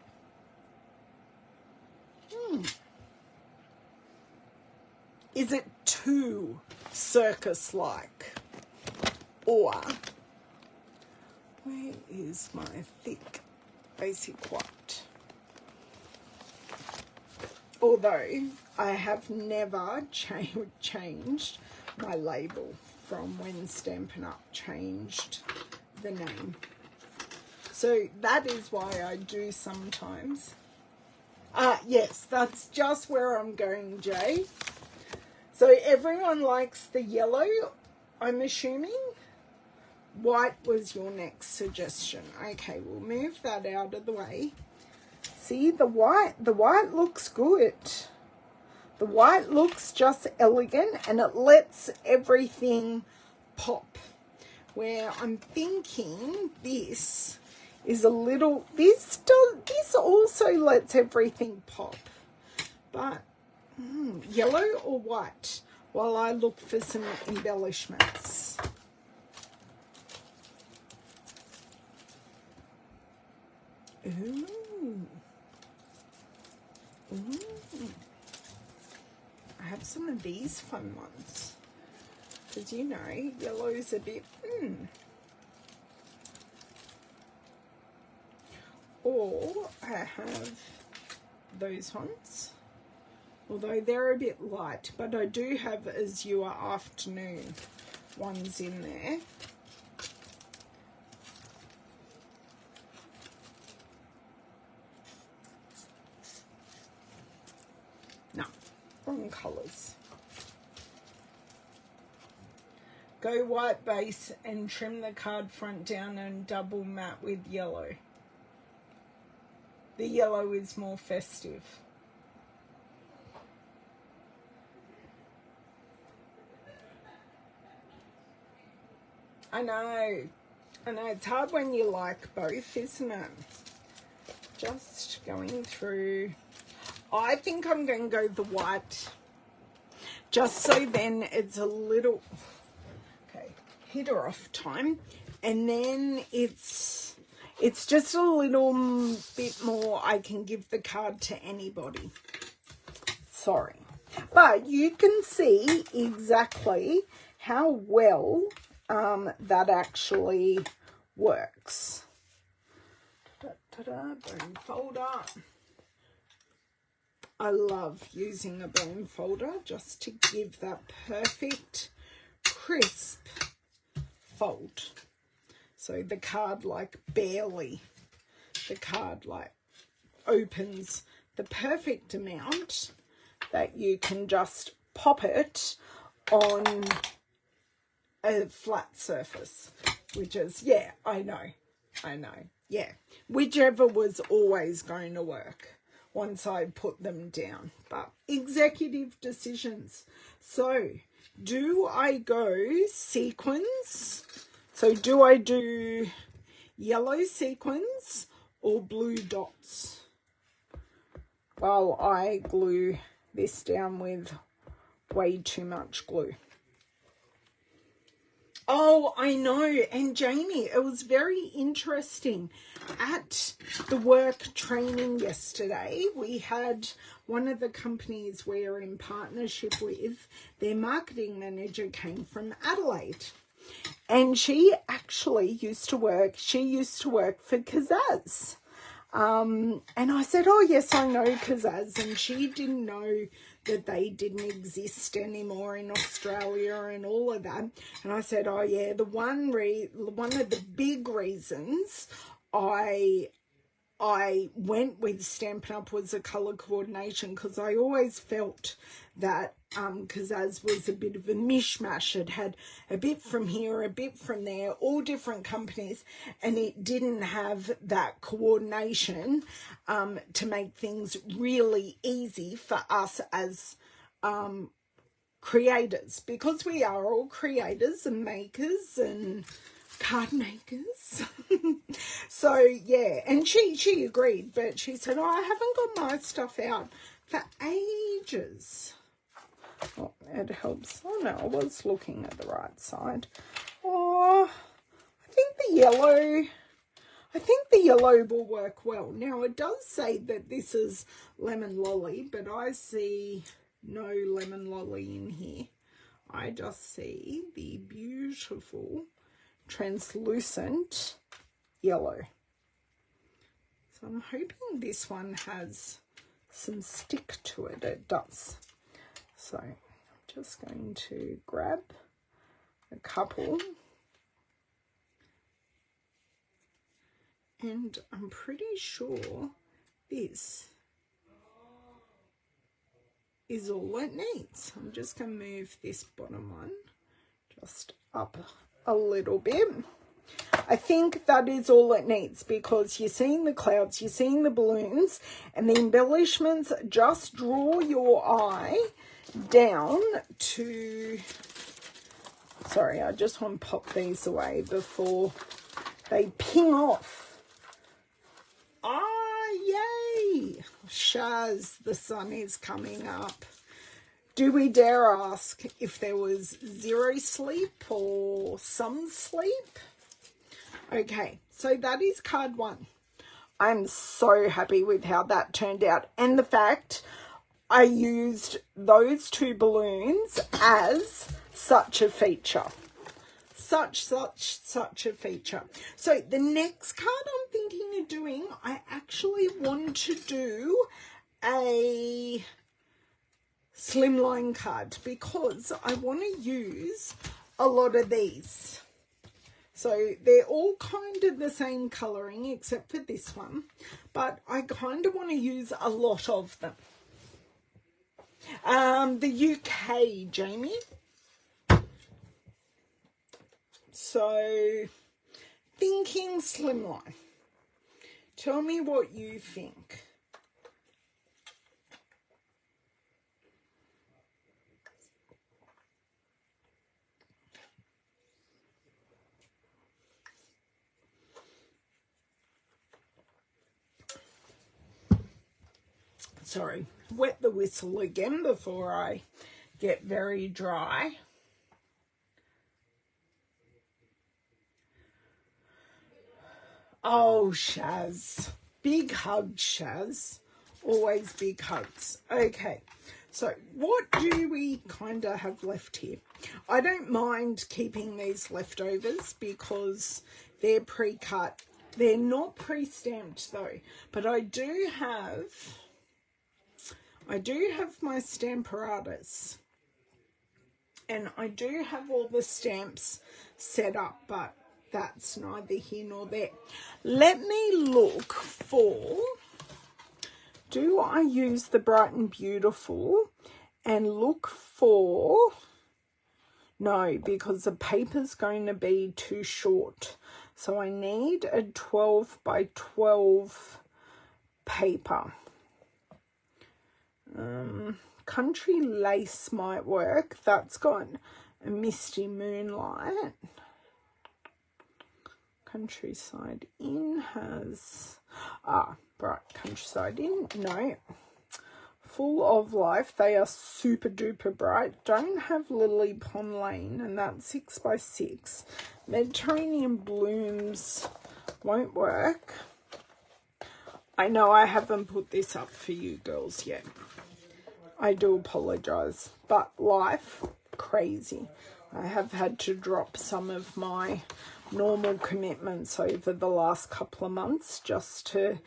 A: Is it too circus-like? Or, where is my thick basic white? Although I have never changed my label from when Stampin' Up changed the name. So that is why I do sometimes. Yes, that's just where I'm going, Jay. So everyone likes the yellow, I'm assuming. White was your next suggestion. Okay, we'll move that out of the way. See, the white looks good. The white looks just elegant and it lets everything pop. Where I'm thinking this is a little, this also lets everything pop. But yellow or white while I look for some embellishments. Ooh. Ooh. I have some of these fun ones. Because, you know, yellow's a bit, Or I have those ones. Although they're a bit light. But I do have Azure Afternoon ones in there. No, wrong colours. Go white base and trim the card front down and double matte with yellow. The yellow is more festive. I know, it's hard when you like both, isn't it? Just going through. I think I'm going to go the white, just so then it's a little, okay, hit her off time, and then it's It's just a little bit more. I can give the card to anybody. Sorry. But you can see exactly how well that actually works. Bone folder. I love using a bone folder just to give that perfect, crisp fold. So the card like barely, the card like opens the perfect amount that you can just pop it on a flat surface, which is, yeah, I know, yeah, whichever was always going to work once I put them down. But executive decisions. So do I go sequins? So do I do yellow sequins or blue dots? Well, I glue this down with way too much glue. Oh, I know. And Jamie, it was very interesting. At the work training yesterday, we had one of the companies we're in partnership with, their marketing manager came from Adelaide. And she actually used to work for Kazaz. And I said, oh, yes, I know Kazaz. And she didn't know that they didn't exist anymore in Australia and all of that. And I said, oh, yeah, one of the big reasons I went with Stampin' Up was the colour coordination, because I always felt that Kazaz was a bit of a mishmash. It had a bit from here, a bit from there, all different companies, and it didn't have that coordination to make things really easy for us as creators, because we are all creators and makers and card makers. So yeah, and she agreed, but she said, oh, I haven't got my stuff out for ages. Oh, it helps. Oh no, I was looking at the right side. Oh, I think the yellow will work well. Now it does say that this is lemon lolly, but I see no lemon lolly in here. I just see the beautiful translucent yellow. So I'm hoping this one has some stick to it. It does. So I'm just going to grab a couple, and I'm pretty sure this is all it needs. I'm just going to move this bottom one just up a little bit. I think that is all it needs, because you're seeing the clouds, you're seeing the balloons, and the embellishments just draw your eye down to... Sorry, I just want to pop these away before they ping off. Ah, yay! Shaz, the sun is coming up. Do we dare ask if there was zero sleep or some sleep? Okay, so that is card one. I'm so happy with how that turned out, and the fact I used those two balloons as such a feature. Such a feature. So the next card I'm thinking of doing, I actually want to do a slimline card, because I want to use a lot of these. So they're all kind of the same colouring except for this one, but I kind of want to use a lot of them. The UK, Jamie. So thinking slimline. Tell me what you think. Sorry, wet the whistle again before I get very dry. Oh, Shaz. Big hugs, Shaz. Always big hugs. Okay, so what do we kind of have left here? I don't mind keeping these leftovers because they're pre-cut. They're not pre-stamped though, but I do have my Stamparatus, and I do have all the stamps set up, but that's neither here nor there. Let me look for, do I use the Bright and Beautiful and look for, no, because the paper's going to be too short. So I need a 12 by 12 paper. Country Lace might work. That's got a Misty Moonlight. Countryside Inn has, Bright Countryside Inn, no. Full of Life, they are super duper bright. Don't have Lily Pond Lane, and that's 6 by 6. Mediterranean Blooms won't work. I know I haven't put this up for you girls yet. I do apologise, but life, crazy. I have had to drop some of my normal commitments over the last couple of months just to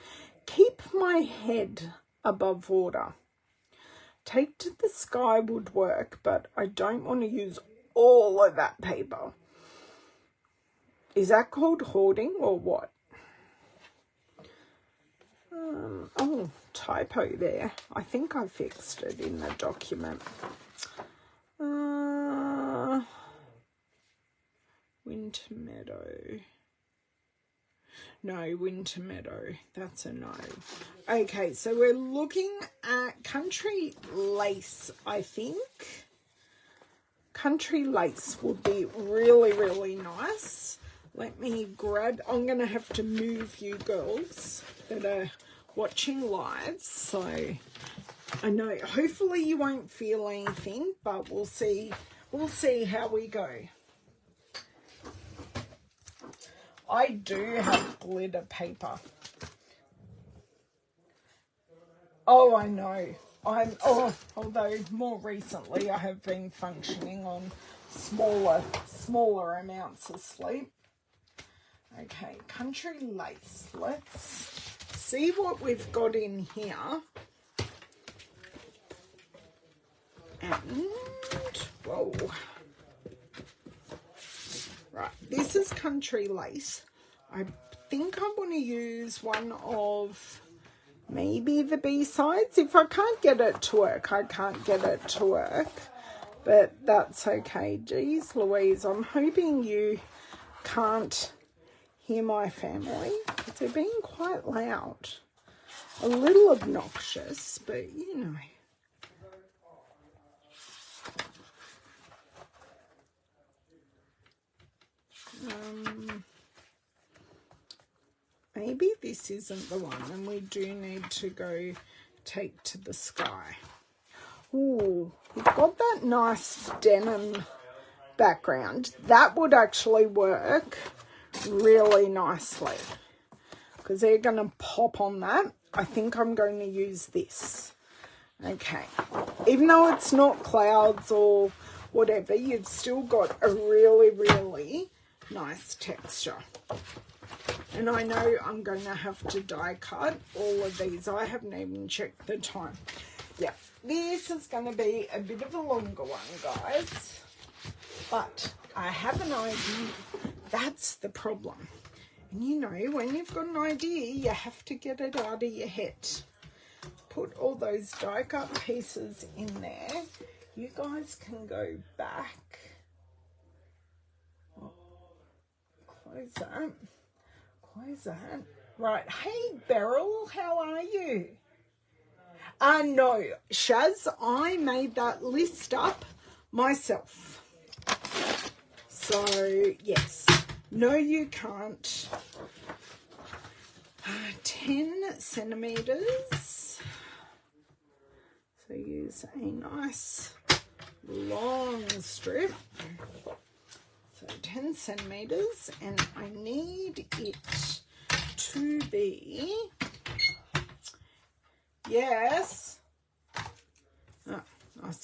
A: keep my head above water. Take to the Sky would work, but I don't want to use all of that paper. Is that called hoarding or what? Oh, typo there. I think I fixed it in the document. Winter Meadow. No, Winter Meadow. That's a no. Okay, so we're looking at Country Lace, I think. Country Lace would be really, really nice. Let me grab, I'm going to have to move you girls that are watching live. So I know hopefully you won't feel anything, but we'll see how we go. I do have glitter paper. Oh, I know. Although more recently I have been functioning on smaller amounts of sleep. Okay, Country Lace. Let's see what we've got in here. And, whoa. Right, this is Country Lace. I think I want to use one of maybe the B-sides. If I can't get it to work, I can't get it to work. But that's okay. Geez Louise, I'm hoping you can't hear my family because they're being quite loud. A little obnoxious, but you know. Maybe this isn't the one, and we do need to go Take to the Sky. Ooh, we've got that nice denim background. That would actually work really nicely because they're going to pop on that. I think I'm going to use this. Okay, even though it's not clouds or whatever, you've still got a really, really nice texture. And I know I'm going to have to die cut all of these. I haven't even checked the time. Yeah, this is going to be a bit of a longer one, guys. But I have an idea. That's the problem. And you know, when you've got an idea, you have to get it out of your head. Put all those die cut pieces in there. You guys can go back. Close that. Close that. Right. Hey, Beryl, how are you? No, Shaz, I made that list up myself. So, yes. No, you can't. 10 centimetres. So use a nice long strip. So 10 centimetres, and I need it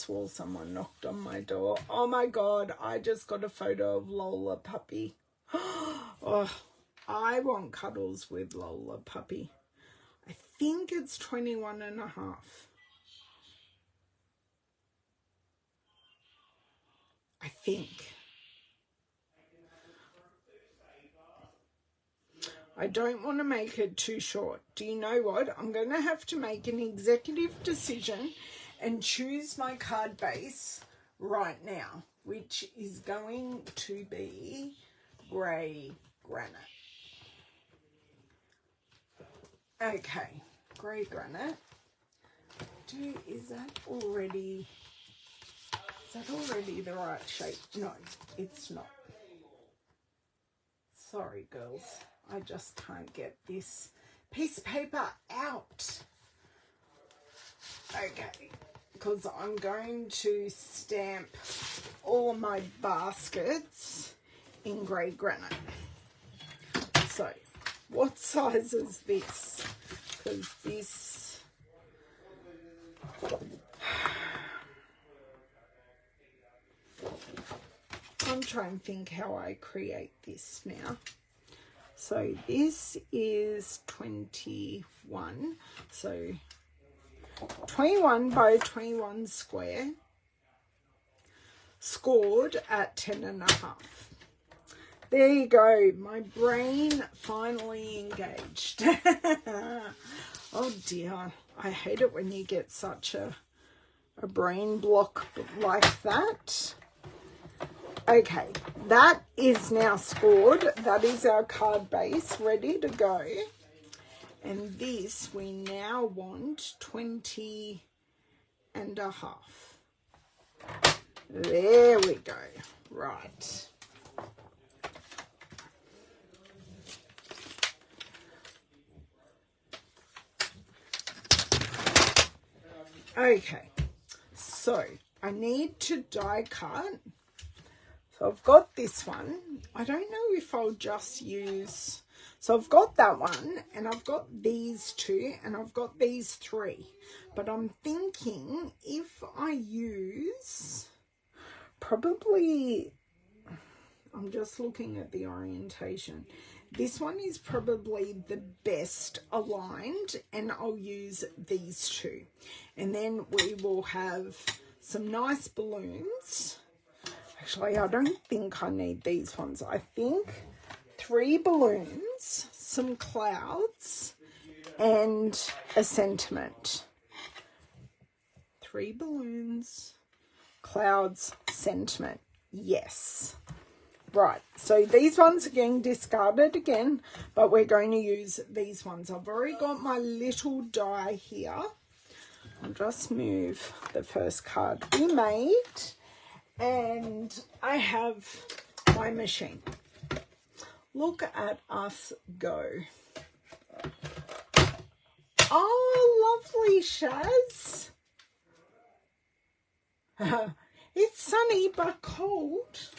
A: swore someone knocked on my door. Oh my God, I just got a photo of Lola Puppy. Oh, I want cuddles with Lola Puppy. I think it's 21.5. I think. I don't want to make it too short. Do you know what? I'm going to have to make an executive decision and choose my card base right now, which is going to be grey granite. Okay, grey granite. Is that already the right shape? No, it's not. Sorry, girls. I just can't get this piece of paper out. Okay, because I'm going to stamp all of my baskets in grey granite. So, what size is this? Because this... I'm trying to think how I create this now. So this is 21. So 21 by 21 square. Scored at 10.5. There you go. My brain finally engaged. Oh dear. I hate it when you get such a brain block like that. Okay, that is now scored. That is our card base ready to go. And this we now want 20.5. There we go. Right. Okay, so I need to die cut. So I've got this one. I don't know if I'll just use... So I've got that one, and I've got these two, and I've got these three. But I'm thinking if I use... Probably... I'm just looking at the orientation. This one is probably the best aligned, and I'll use these two. And then we will have some nice balloons. Actually, I don't think I need these ones. I think 3 balloons, some clouds, and a sentiment. 3 balloons, clouds, sentiment. Yes. Right, so these ones are getting discarded again, but we're going to use these ones. I've already got my little die here. I'll just move the first card we made. And I have my machine. Look at us go. Oh, lovely, Shaz. It's sunny but cold.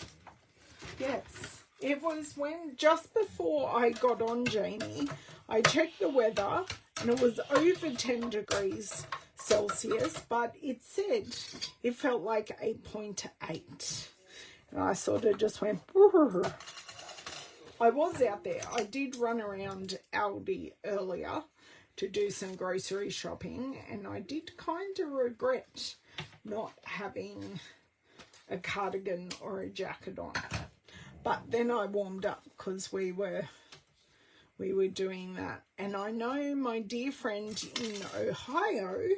A: Yes, it was just before I got on, Jamie, I checked the weather and it was over 10 degrees Celsius, but it said it felt like 8.8. And I sort of just went, brrr. I was out there. I did run around Aldi earlier to do some grocery shopping, and I did kind of regret not having a cardigan or a jacket on. But then I warmed up because we were doing that. And I know my dear friend in Ohio,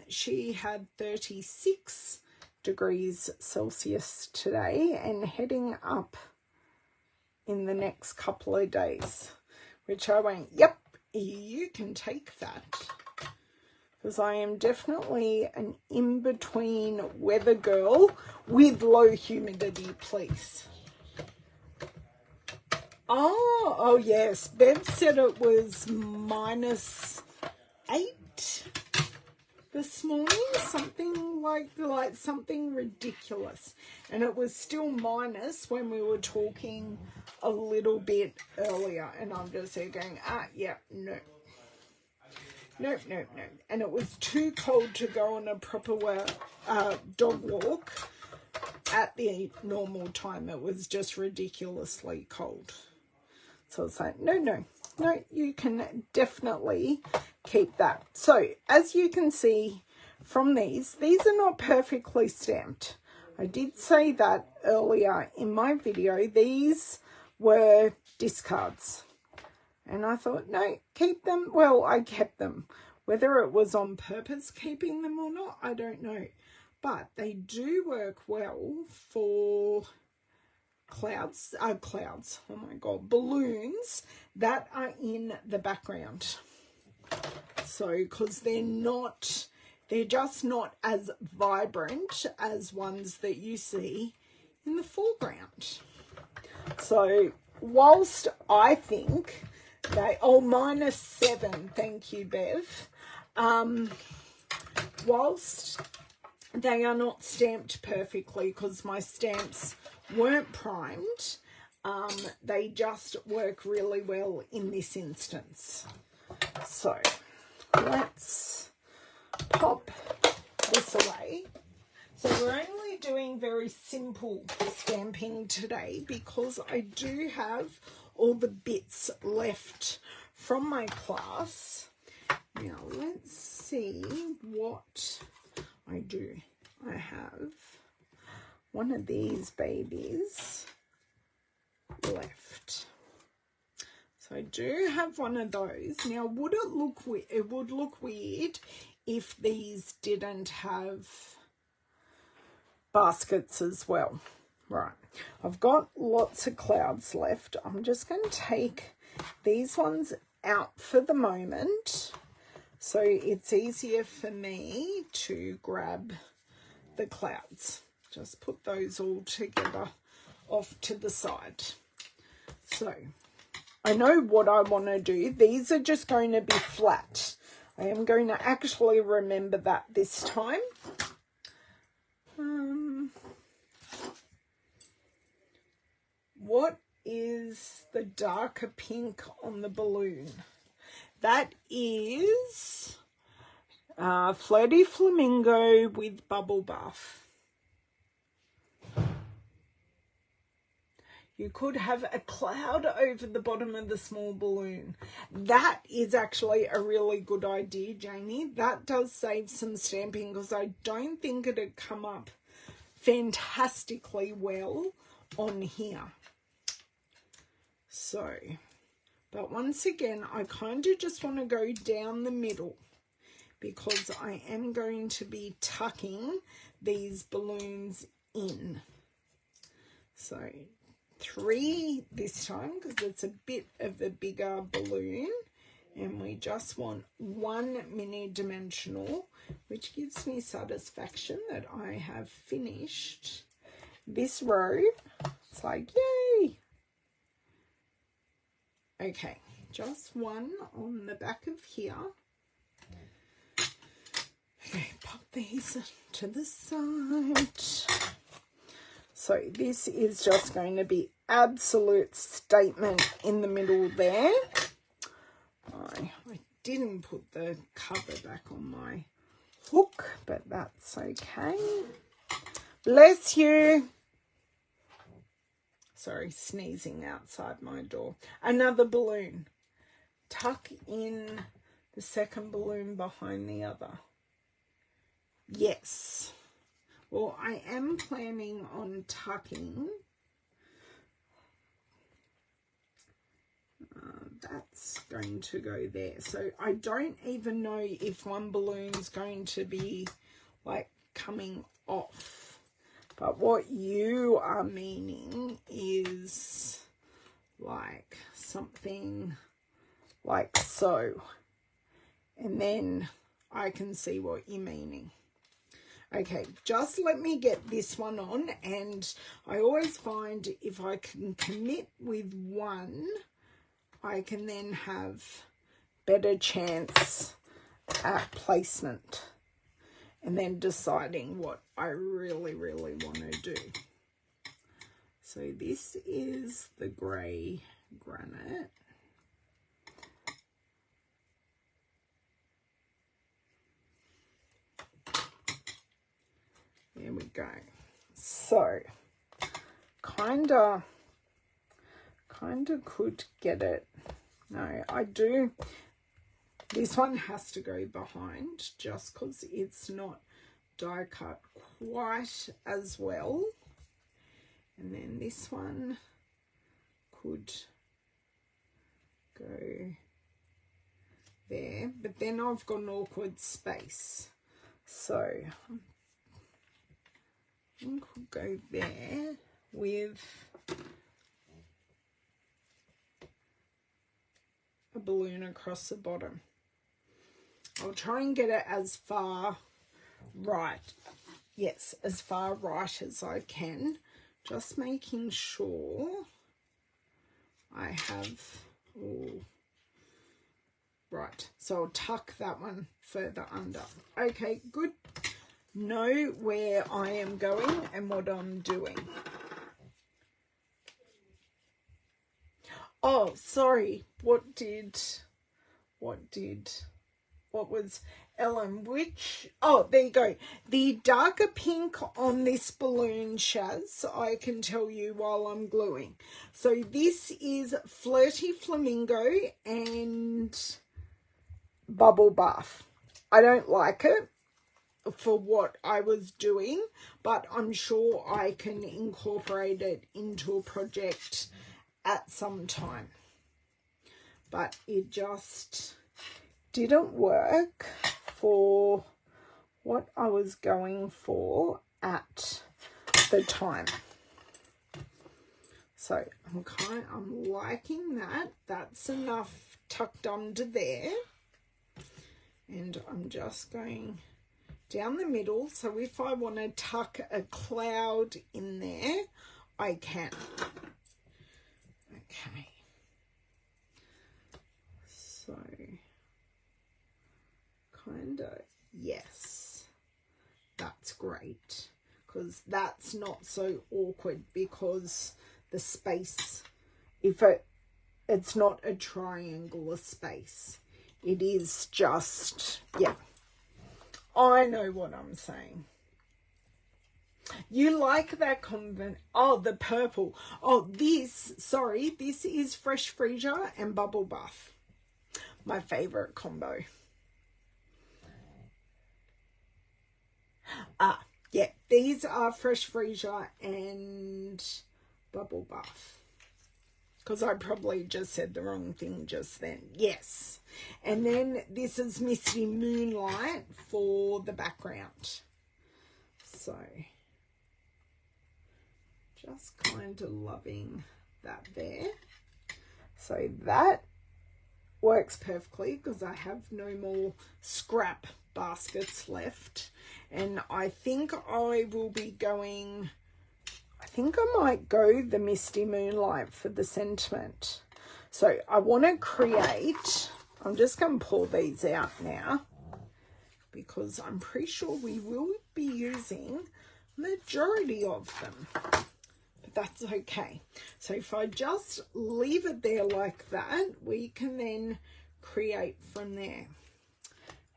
A: she had 36 degrees Celsius today and heading up in the next couple of days, which I went, yep, you can take that. Because I am definitely an in-between weather girl with low humidity, please. Oh yes, Bev said it was -8 this morning, something like something ridiculous. And it was still minus when we were talking a little bit earlier. And I'm just there going, yeah, no. Nope. And it was too cold to go on a proper dog walk at the normal time. It was just ridiculously cold. So it's like, no, you can definitely keep that. So as you can see from these are not perfectly stamped. I did say that earlier in my video. These were discards. And I thought, no, keep them. Well, I kept them. Whether it was on purpose keeping them or not, I don't know. But they do work well for clouds, oh my God, balloons that are in the background. So, because they're just not as vibrant as ones that you see in the foreground. So, whilst I think they, -7, thank you, Bev. Whilst they are not stamped perfectly because my stamps weren't primed, they just work really well in this instance. So let's pop this away. So we're only doing very simple stamping today because I do have all the bits left from my class. Now let's see what I do. I have one of these babies left. So I do have one of those. Now would it look weird? It would look weird if these didn't have baskets as well. Right, I've got lots of clouds left. I'm just going to take these ones out for the moment so it's easier for me to grab the clouds. Just put those all together off to the side. So I know what I want to do. These are just going to be flat. I am going to actually remember that this time. What is the darker pink on the balloon? That is Flirty Flamingo with Bubble Buff. You could have a cloud over the bottom of the small balloon. That is actually a really good idea, Jamie. That does save some stamping because I don't think it'd come up fantastically well on here. So, but once again, I kind of just want to go down the middle because I am going to be tucking these balloons in. So 3 this time because it's a bit of a bigger balloon, and we just want 1 mini dimensional, which gives me satisfaction that I have finished this row. It's like, yay! Okay, just 1 on the back of here. Okay, pop these to the side. So this is just going to be absolute statement in the middle there. I didn't put the cover back on my hook, but that's okay. Bless you. Sorry, sneezing outside my door. Another balloon. Tuck in the second balloon behind the other. Yes. Well, I am planning on tucking. That's going to go there. So I don't even know if one balloon's going to be like coming off. But what you are meaning is like something like so. And then I can see what you're meaning. Okay, just let me get this one on, and I always find if I can commit with one, I can then have better chance at placement and then deciding what I really, really want to do. So this is the grey granite. go. So kinda could get it. No, I do. This one has to go behind just because it's not die cut quite as well. And then this one could go there, but then I've got an awkward space. So I think we'll go there with a balloon across the bottom. I'll try and get it as far right. Yes, as far right as I can. Just making sure I have all right. So I'll tuck that one further under. Okay, good. Know where I am going and what I'm doing. Oh, sorry. What was Ellen, which, oh, there you go. The darker pink on this balloon, Shaz, I can tell you while I'm gluing. So this is Flirty Flamingo and Bubble Bath. I don't like it for what I was doing, but I'm sure I can incorporate it into a project at some time. But it just didn't work for what I was going for at the time. So I'm liking that. That's enough tucked under there. And I'm just going down the middle. So if I want to tuck a cloud in there, I can. Okay. So kind of, yes, that's great, because that's not so awkward, because the space, if it's not a triangular space, it is just, yeah, I know what I'm saying. You like that convent? Oh, the purple. Oh, this is Fresh Freesia and Bubble Bath, my favorite combo. Yeah, these are Fresh Freesia and Bubble Bath, because I probably just said the wrong thing just then. Yes. And then this is Misty Moonlight for the background. So just kind of loving that there. So that works perfectly, because I have no more scrap baskets left. And I think I will be going, I think I might go the Misty Moonlight for the sentiment. So I want to create, I'm just going to pull these out now, because I'm pretty sure we will be using majority of them. But that's okay. So if I just leave it there like that, we can then create from there.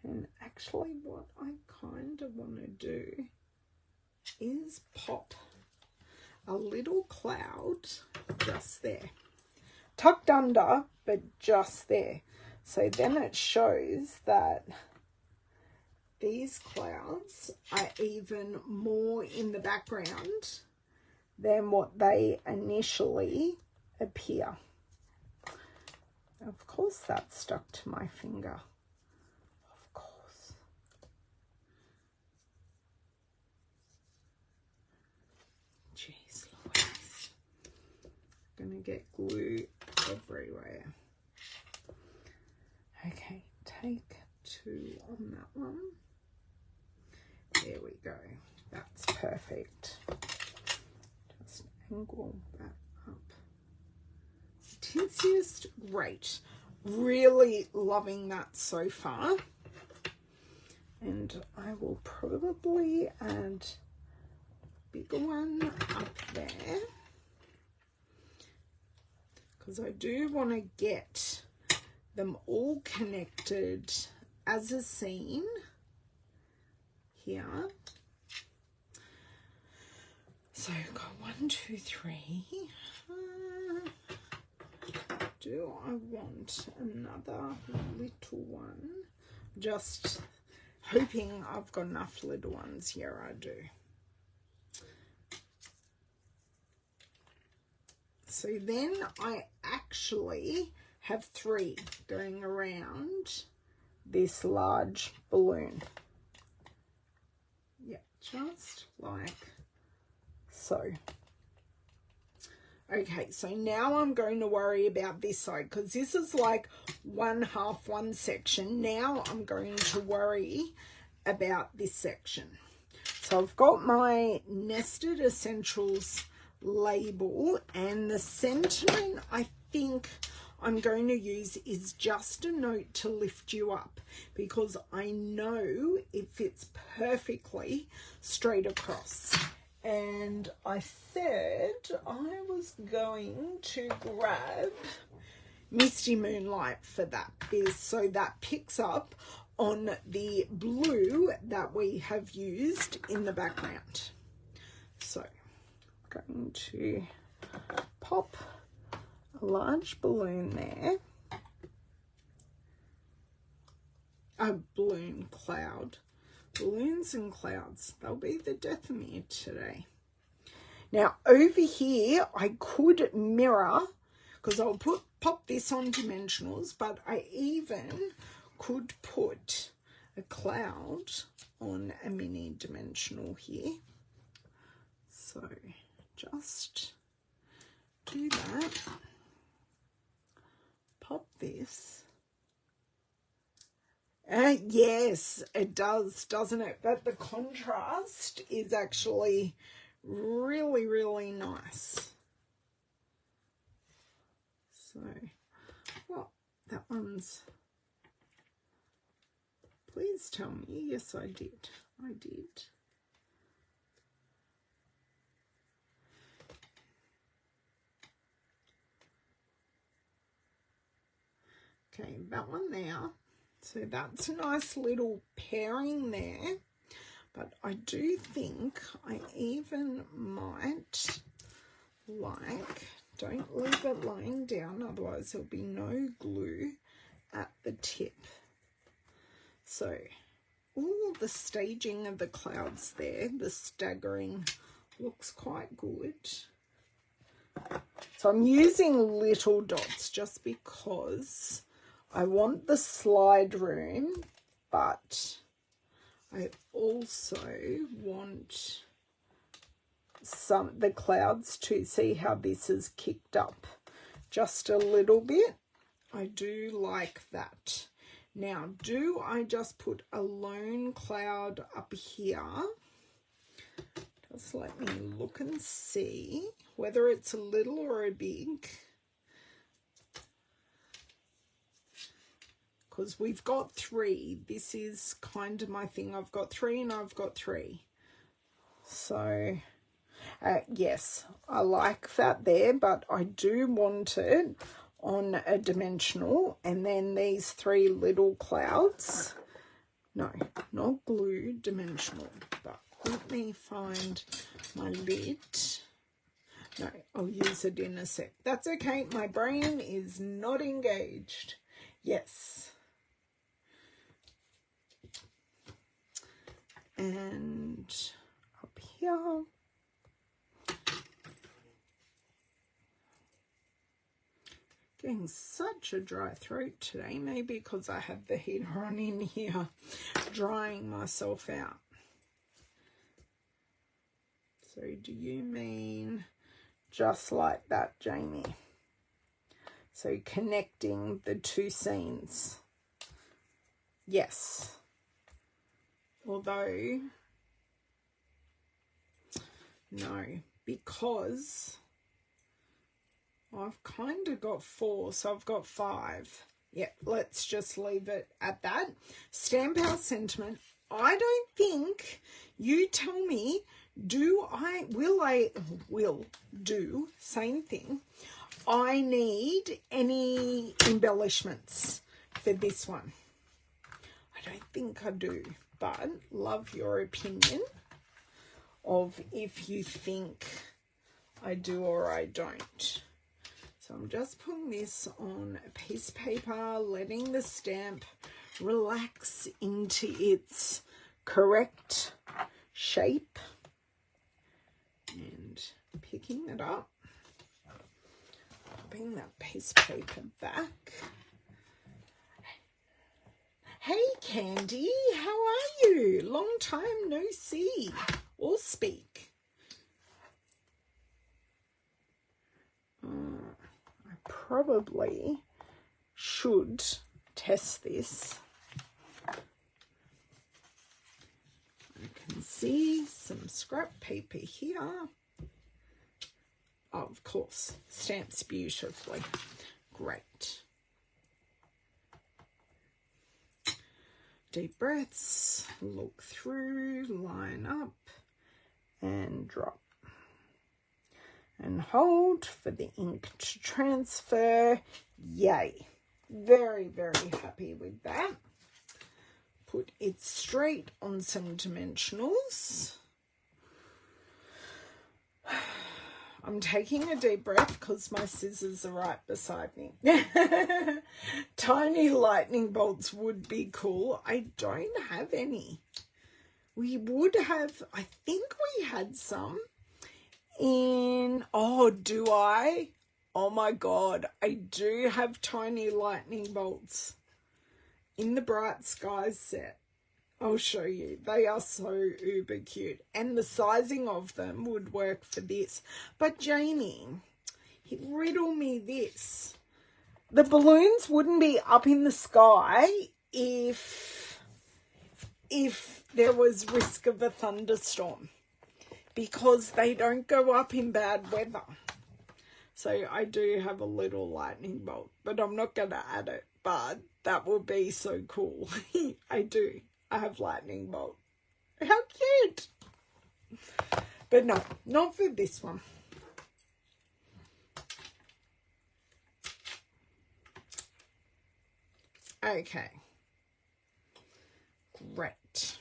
A: And actually what I kind of want to do is pop a little cloud just there, tucked under, but just there. So then it shows that these clouds are even more in the background than what they initially appear. Of course that stuck to my finger. Of course. Jeez Louise. Gonna get glue everywhere. Okay, take 2 on that one. There we go. That's perfect. Just angle that up. Tinciest, great. Really loving that so far. And I will probably add a bigger one up there, because I do want to get them all connected as a scene here. So I've got 1, 2, 3. Do I want another little one? Just hoping I've got enough little ones here. I do. So then I actually have 3 going around this large balloon. Yeah, just like so. Okay, so now I'm going to worry about this side because this is like one section. Now I'm going to worry about this section. So I've got my Nested Essentials label, and the sentiment I think I'm going to use is just a note to lift you up, because I know it fits perfectly straight across. And I said I was going to grab Misty Moonlight for that, so that picks up on the blue that we have used in the background. So I'm going to pop a large balloon there, a balloon cloud. Balloons and clouds, they'll be the death of me today. Now over here I could mirror, because I'll pop this on dimensionals, but I even could put a cloud on a mini dimensional here. So just do that, pop this. Yes, it does, doesn't it? But the contrast is actually really, really nice. So, well, that one's, please tell me, yes, I did. I did. Okay, that one there. So that's a nice little pairing there, but I do think I even might like, don't leave it lying down, otherwise there'll be no glue at the tip. So all the staging of the clouds there, the staggering, looks quite good. So I'm using little dots just because I want the slide room, but I also want the clouds to see how this is kicked up just a little bit. I do like that. Now, do I just put a lone cloud up here? Just let me look and see whether it's a little or a big. Because we've got 3. This is kind of my thing. I've got 3 and I've got 3. So, yes, I like that there, but I do want it on a dimensional. And then these 3 little clouds. No, not glue, dimensional. But let me find my lid. No, I'll use it in a sec. That's okay. My brain is not engaged. Yes. And up here, getting such a dry throat today, maybe because I have the heater on in here, drying myself out. So do you mean just like that, Jamie? So connecting the 2 scenes. Yes. Although, no, because I've kind of got 4, so I've got 5. Yeah, let's just leave it at that. Stamp House sentiment. I don't think, you tell me, will do, same thing. I need any embellishments for this one. I don't think I do. But love your opinion. of if you think I do or I don't. So I'm just putting this on a piece of paper, letting the stamp relax into its correct shape and picking it up, popping that piece of paper back. Hey Candy, how are you? Long time no see or speak. I probably should test this. I can see some scrap paper here. Oh, of course, stamps beautifully. Great. Deep breaths, look through, line up, and drop. And hold for the ink to transfer. Yay. Very, very happy with that. Put it straight on some dimensionals. I'm taking a deep breath because my scissors are right beside me. Tiny lightning bolts would be cool. I don't have any. We would have, I think we had some in, oh, do I? Oh my God, I do have tiny lightning bolts in the Bright Skies set. I'll show you. They are so uber cute. And the sizing of them would work for this. But Jamie, riddle me this. The balloons wouldn't be up in the sky if there was risk of a thunderstorm, because they don't go up in bad weather. So I do have a little lightning bolt, but I'm not going to add it. But that will be so cool. I do. I have lightning bolt. How cute. But no, not for this one. Okay. Great.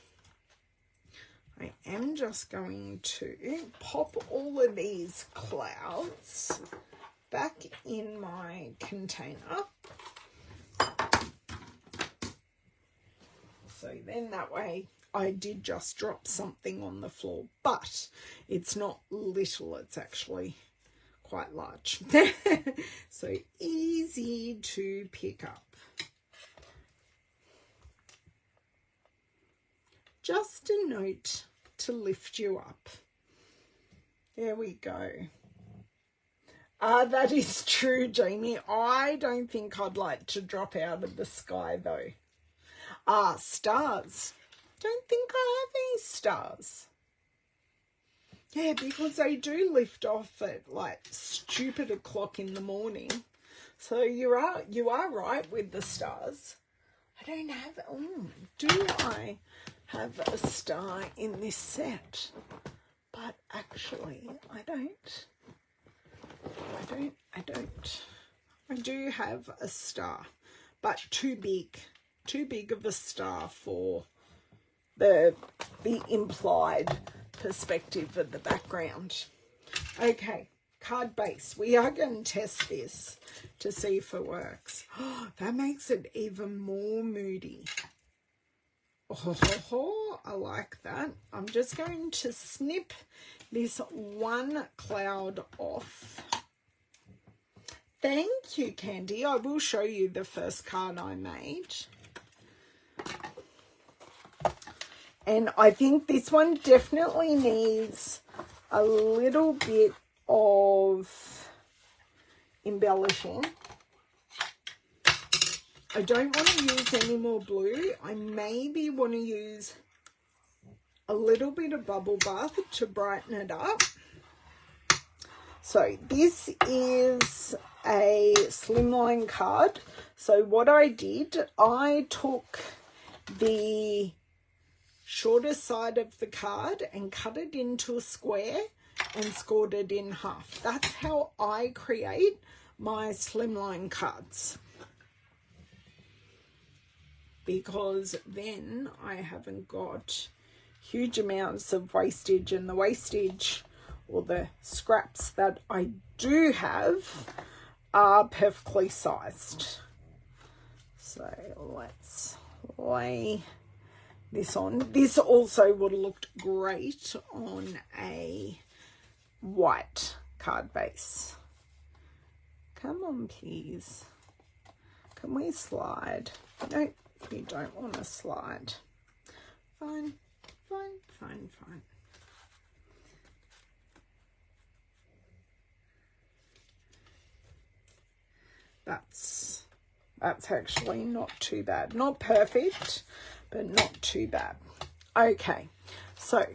A: I am just going to pop all of these clouds back in my container. So then that way I did just drop something on the floor, but it's not little, it's actually quite large. So easy to pick up. Just a note to lift you up. There we go. That is true, Jamie. I don't think I'd like to drop out of the sky though. Stars. Don't think I have any stars. Yeah, because they do lift off at like stupid o'clock in the morning. So you are right with the stars. I don't have, do I have a star in this set? But actually, I don't. I do have a star, but too big of a star for the implied perspective of the background. Okay, card base. We are going to test this to see if it works. Oh, that makes it even more moody. Oh, I like that. I'm just going to snip this one cloud off. Thank you, Candy. I will show you the first card I made. And I think this one definitely needs a little bit of embellishing. I don't want to use any more blue. I maybe want to use a little bit of bubble bath to brighten it up. So this is a slimline card. So what I did, I took the shorter side of the card and cut it into a square and scored it in half. That's how I create my slimline cards, because then I haven't got huge amounts of wastage, and the wastage or the scraps that I do have are perfectly sized. So let's lay this on. This also would have looked great on a white card base. Come on, please. Can we slide? No, you don't want to slide. Fine, fine, fine, fine. That's actually not too bad. Not perfect, but not too bad. Okay, so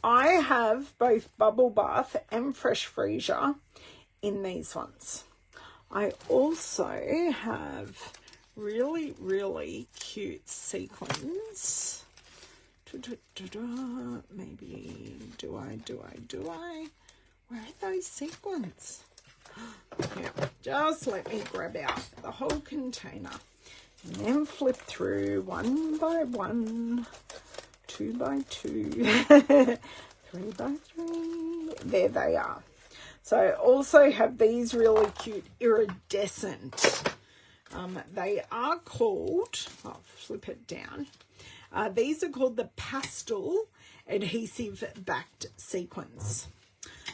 A: I have both Bubble Bath and Fresh Freesia in these ones. I also have really, really cute sequins. Maybe, do I? Where are those sequins? Now, just let me grab out the whole container and then flip through one by one, 2 by 2, 3 by 3. There they are. So I also have these really cute iridescent. They are called, I'll flip it down. These are called the pastel adhesive backed sequins.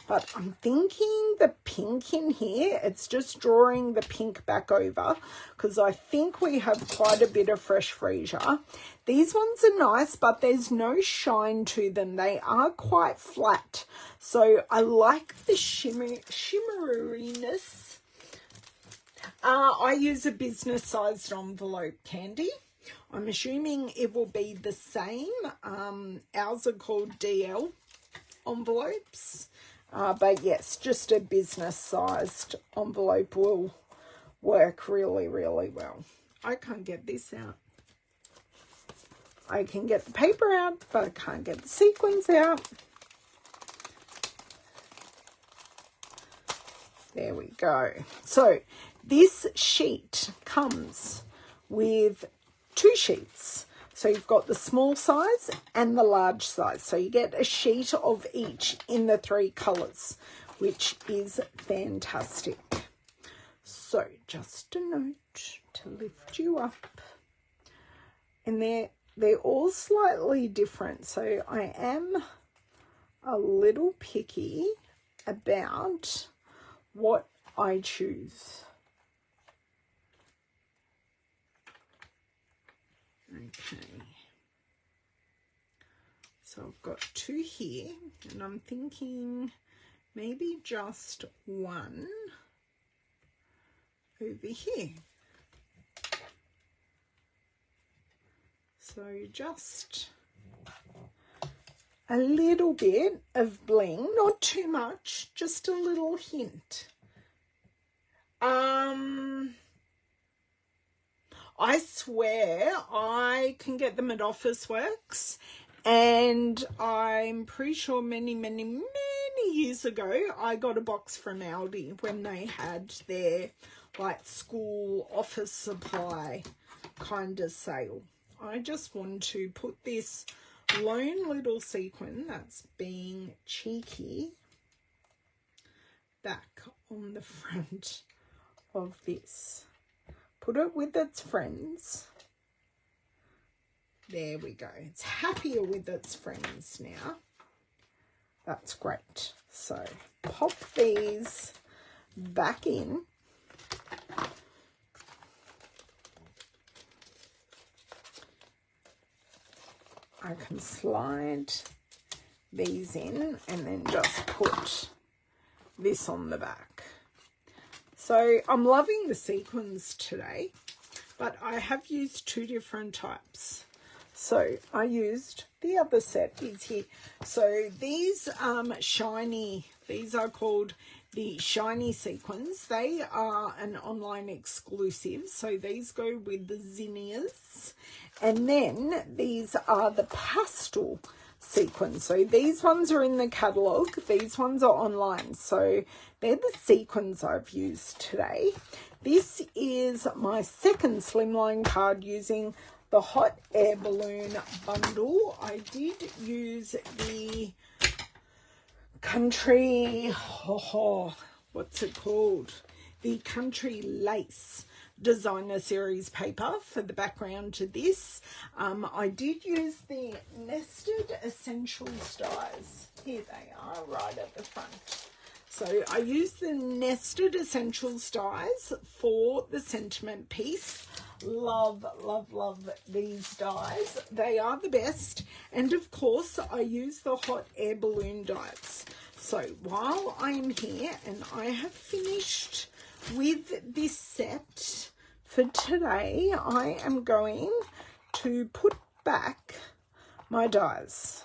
A: But I'm thinking the pink in here, it's just drawing the pink back over because I think we have quite a bit of Fresh Freesia. These ones are nice, but there's no shine to them. They are quite flat. So I like the shimmeriness. I use a business-sized envelope candy. I'm assuming it will be the same. Ours are called DL envelopes. But yes, just a business-sized envelope will work really, really well. I can't get this out. I can get the paper out, but I can't get the sequins out. There we go. So this sheet comes with 2 sheets. So you've got the small size and the large size. So you get a sheet of each in the 3 colours, which is fantastic. So just a note to lift you up. And they're all slightly different. So I am a little picky about what I choose. Okay, so I've got 2 here, and I'm thinking maybe just 1 over here. So just a little bit of bling, not too much, just a little hint. I swear I can get them at Officeworks, and I'm pretty sure many years ago I got a box from Aldi when they had their like school office supply kind of sale. I just want to put this lone little sequin that's being cheeky back on the front of this. Put it with its friends. There we go. It's happier with its friends now. That's great. So pop these back in. I can slide these in and then just put this on the back. So I'm loving the sequins today, but I have used 2 different types. So I used the other set is here. So these shiny, these are called the shiny sequins. They are an online exclusive. So these go with the zinnias. And then these are the pastel sequins. So these ones are in the catalogue. These ones are online. So they're the sequins I've used today. This is my second slimline card using the hot air balloon bundle. I did use the country, what's it called? The Country Lace designer series paper for the background to this. I did use the nested essentials dies. Here they are, right at the front. So I used the nested essentials dies for the sentiment piece. Love, love, love these dies. They are the best. And of course, I use the hot air balloon dies. So while I'm here and I have finished with this set for today, I am going to put back my dies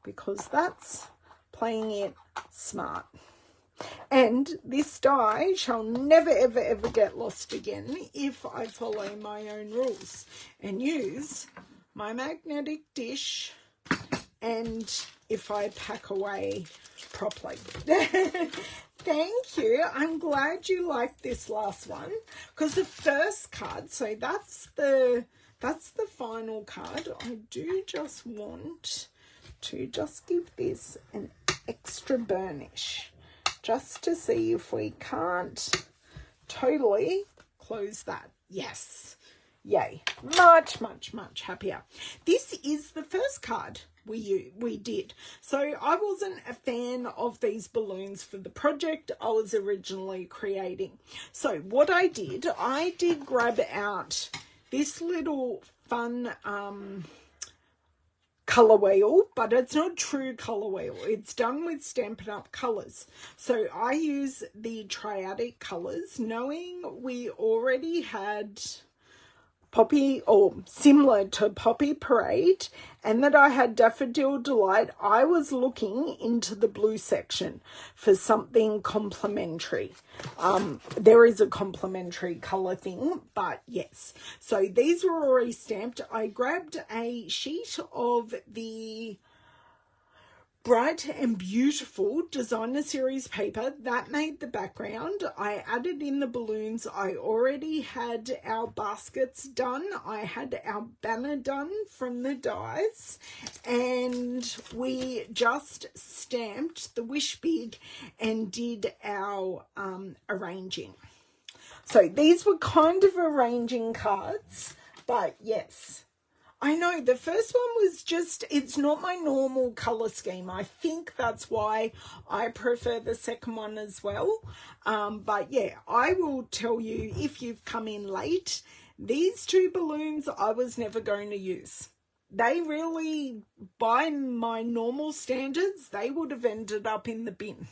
A: because that's playing it smart. And this die shall never, ever, ever get lost again if I follow my own rules and use my magnetic dish and if I pack away properly. Thank you. I'm glad you liked this last one because the first card, so that's the final card. I do just want to just give this an extra burnish just to see if we can't totally close that. Yes. Yay. Much, much, much happier. This is the first card we did. So I wasn't a fan of these balloons for the project I was originally creating. So what I did grab out this little fun colour wheel, but it's not true colour wheel. It's done with Stampin' Up colours. So I use the triadic colours, knowing we already had Poppy, or similar to Poppy Parade, and that I had Daffodil Delight. I was looking into the blue section for something complementary. There is a complementary colour thing, but yes. So these were already stamped. I grabbed a sheet of the Bright and Beautiful designer series paper that made the background. I added in the balloons. I already had our baskets done. I had our banner done from the dies, and we just stamped the Wish Big and did our arranging. So these were kind of arranging cards, but yes. I know the first one was just, it's not my normal colour scheme. I think that's why I prefer the second one as well. But yeah, I will tell you, if you've come in late, these two balloons I was never going to use. They really, by my normal standards, they would have ended up in the bin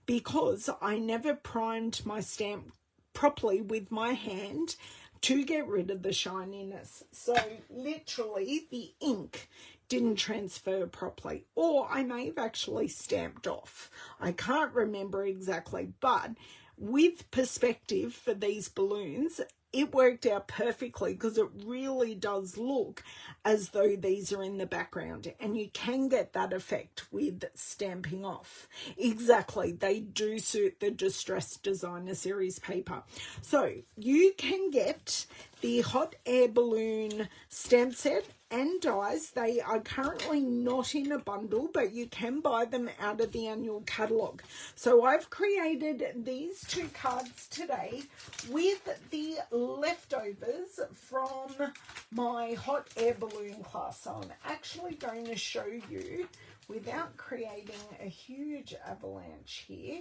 A: because I never primed my stamp properly with my hand to get rid of the shininess. So literally the ink didn't transfer properly, or I may have actually stamped off. I can't remember exactly, but with perspective for these balloons, it worked out perfectly because it really does look as though these are in the background, and you can get that effect with stamping off. Exactly, they do suit the Distressed Designer Series paper. So you can get the hot air balloon stamp set and dies. They are currently not in a bundle, but you can buy them out of the annual catalogue. So I've created these two cards today with the leftovers from my hot air balloon class. So I'm actually going to show you, without creating a huge avalanche here,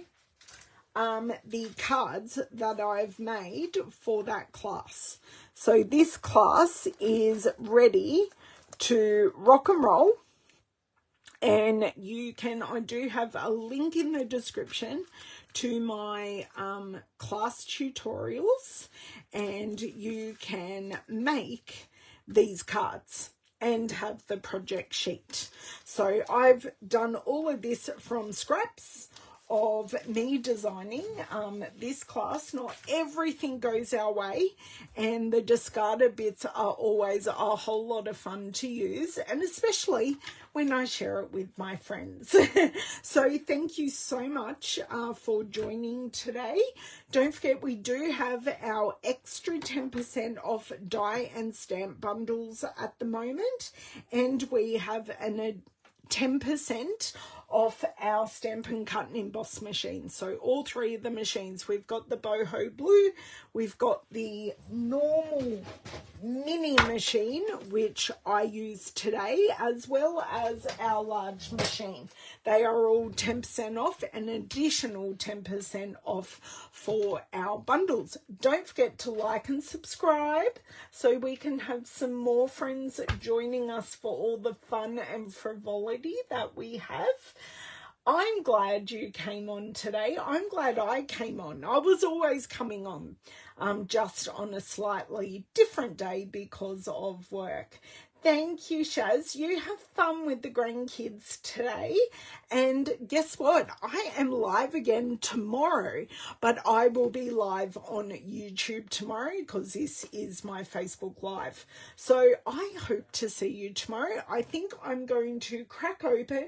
A: the cards that I've made for that class. So this class is ready to rock and roll, and you can, I do have a link in the description to my class tutorials, and you can make these cards and have the project sheet. So I've done all of this from scraps of me designing this class. Not everything goes our way, and the discarded bits are always a whole lot of fun to use, and especially when I share it with my friends. So thank you so much for joining today. Don't forget, we do have our extra 10% off die and stamp bundles at the moment, and we have a 10% off our Stampin' Cut and Emboss machine. So all three of the machines, we've got the boho blue, we've got the normal mini machine, which I use today, as well as our large machine. They are all 10% off, an additional 10% off for our bundles. Don't forget to like and subscribe so we can have some more friends joining us for all the fun and frivolity that we have. I'm glad you came on today. I'm glad I came on. I was always coming on, just on a slightly different day because of work. Thank you, Shaz. You have fun with the grandkids today. And guess what? I am live again tomorrow, but I will be live on YouTube tomorrow because this is my Facebook Live. So I hope to see you tomorrow. I think I'm going to crack open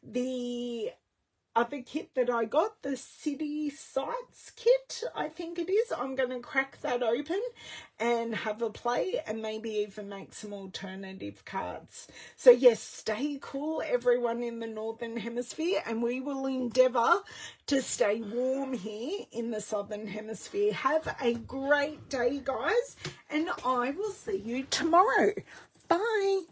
A: the other kit that I got, the City Sites kit, I think it is. I'm going to crack that open and have a play and maybe even make some alternative cards. So yes, stay cool, everyone in the Northern Hemisphere, and we will endeavour to stay warm here in the Southern Hemisphere. Have a great day, guys, and I will see you tomorrow. Bye.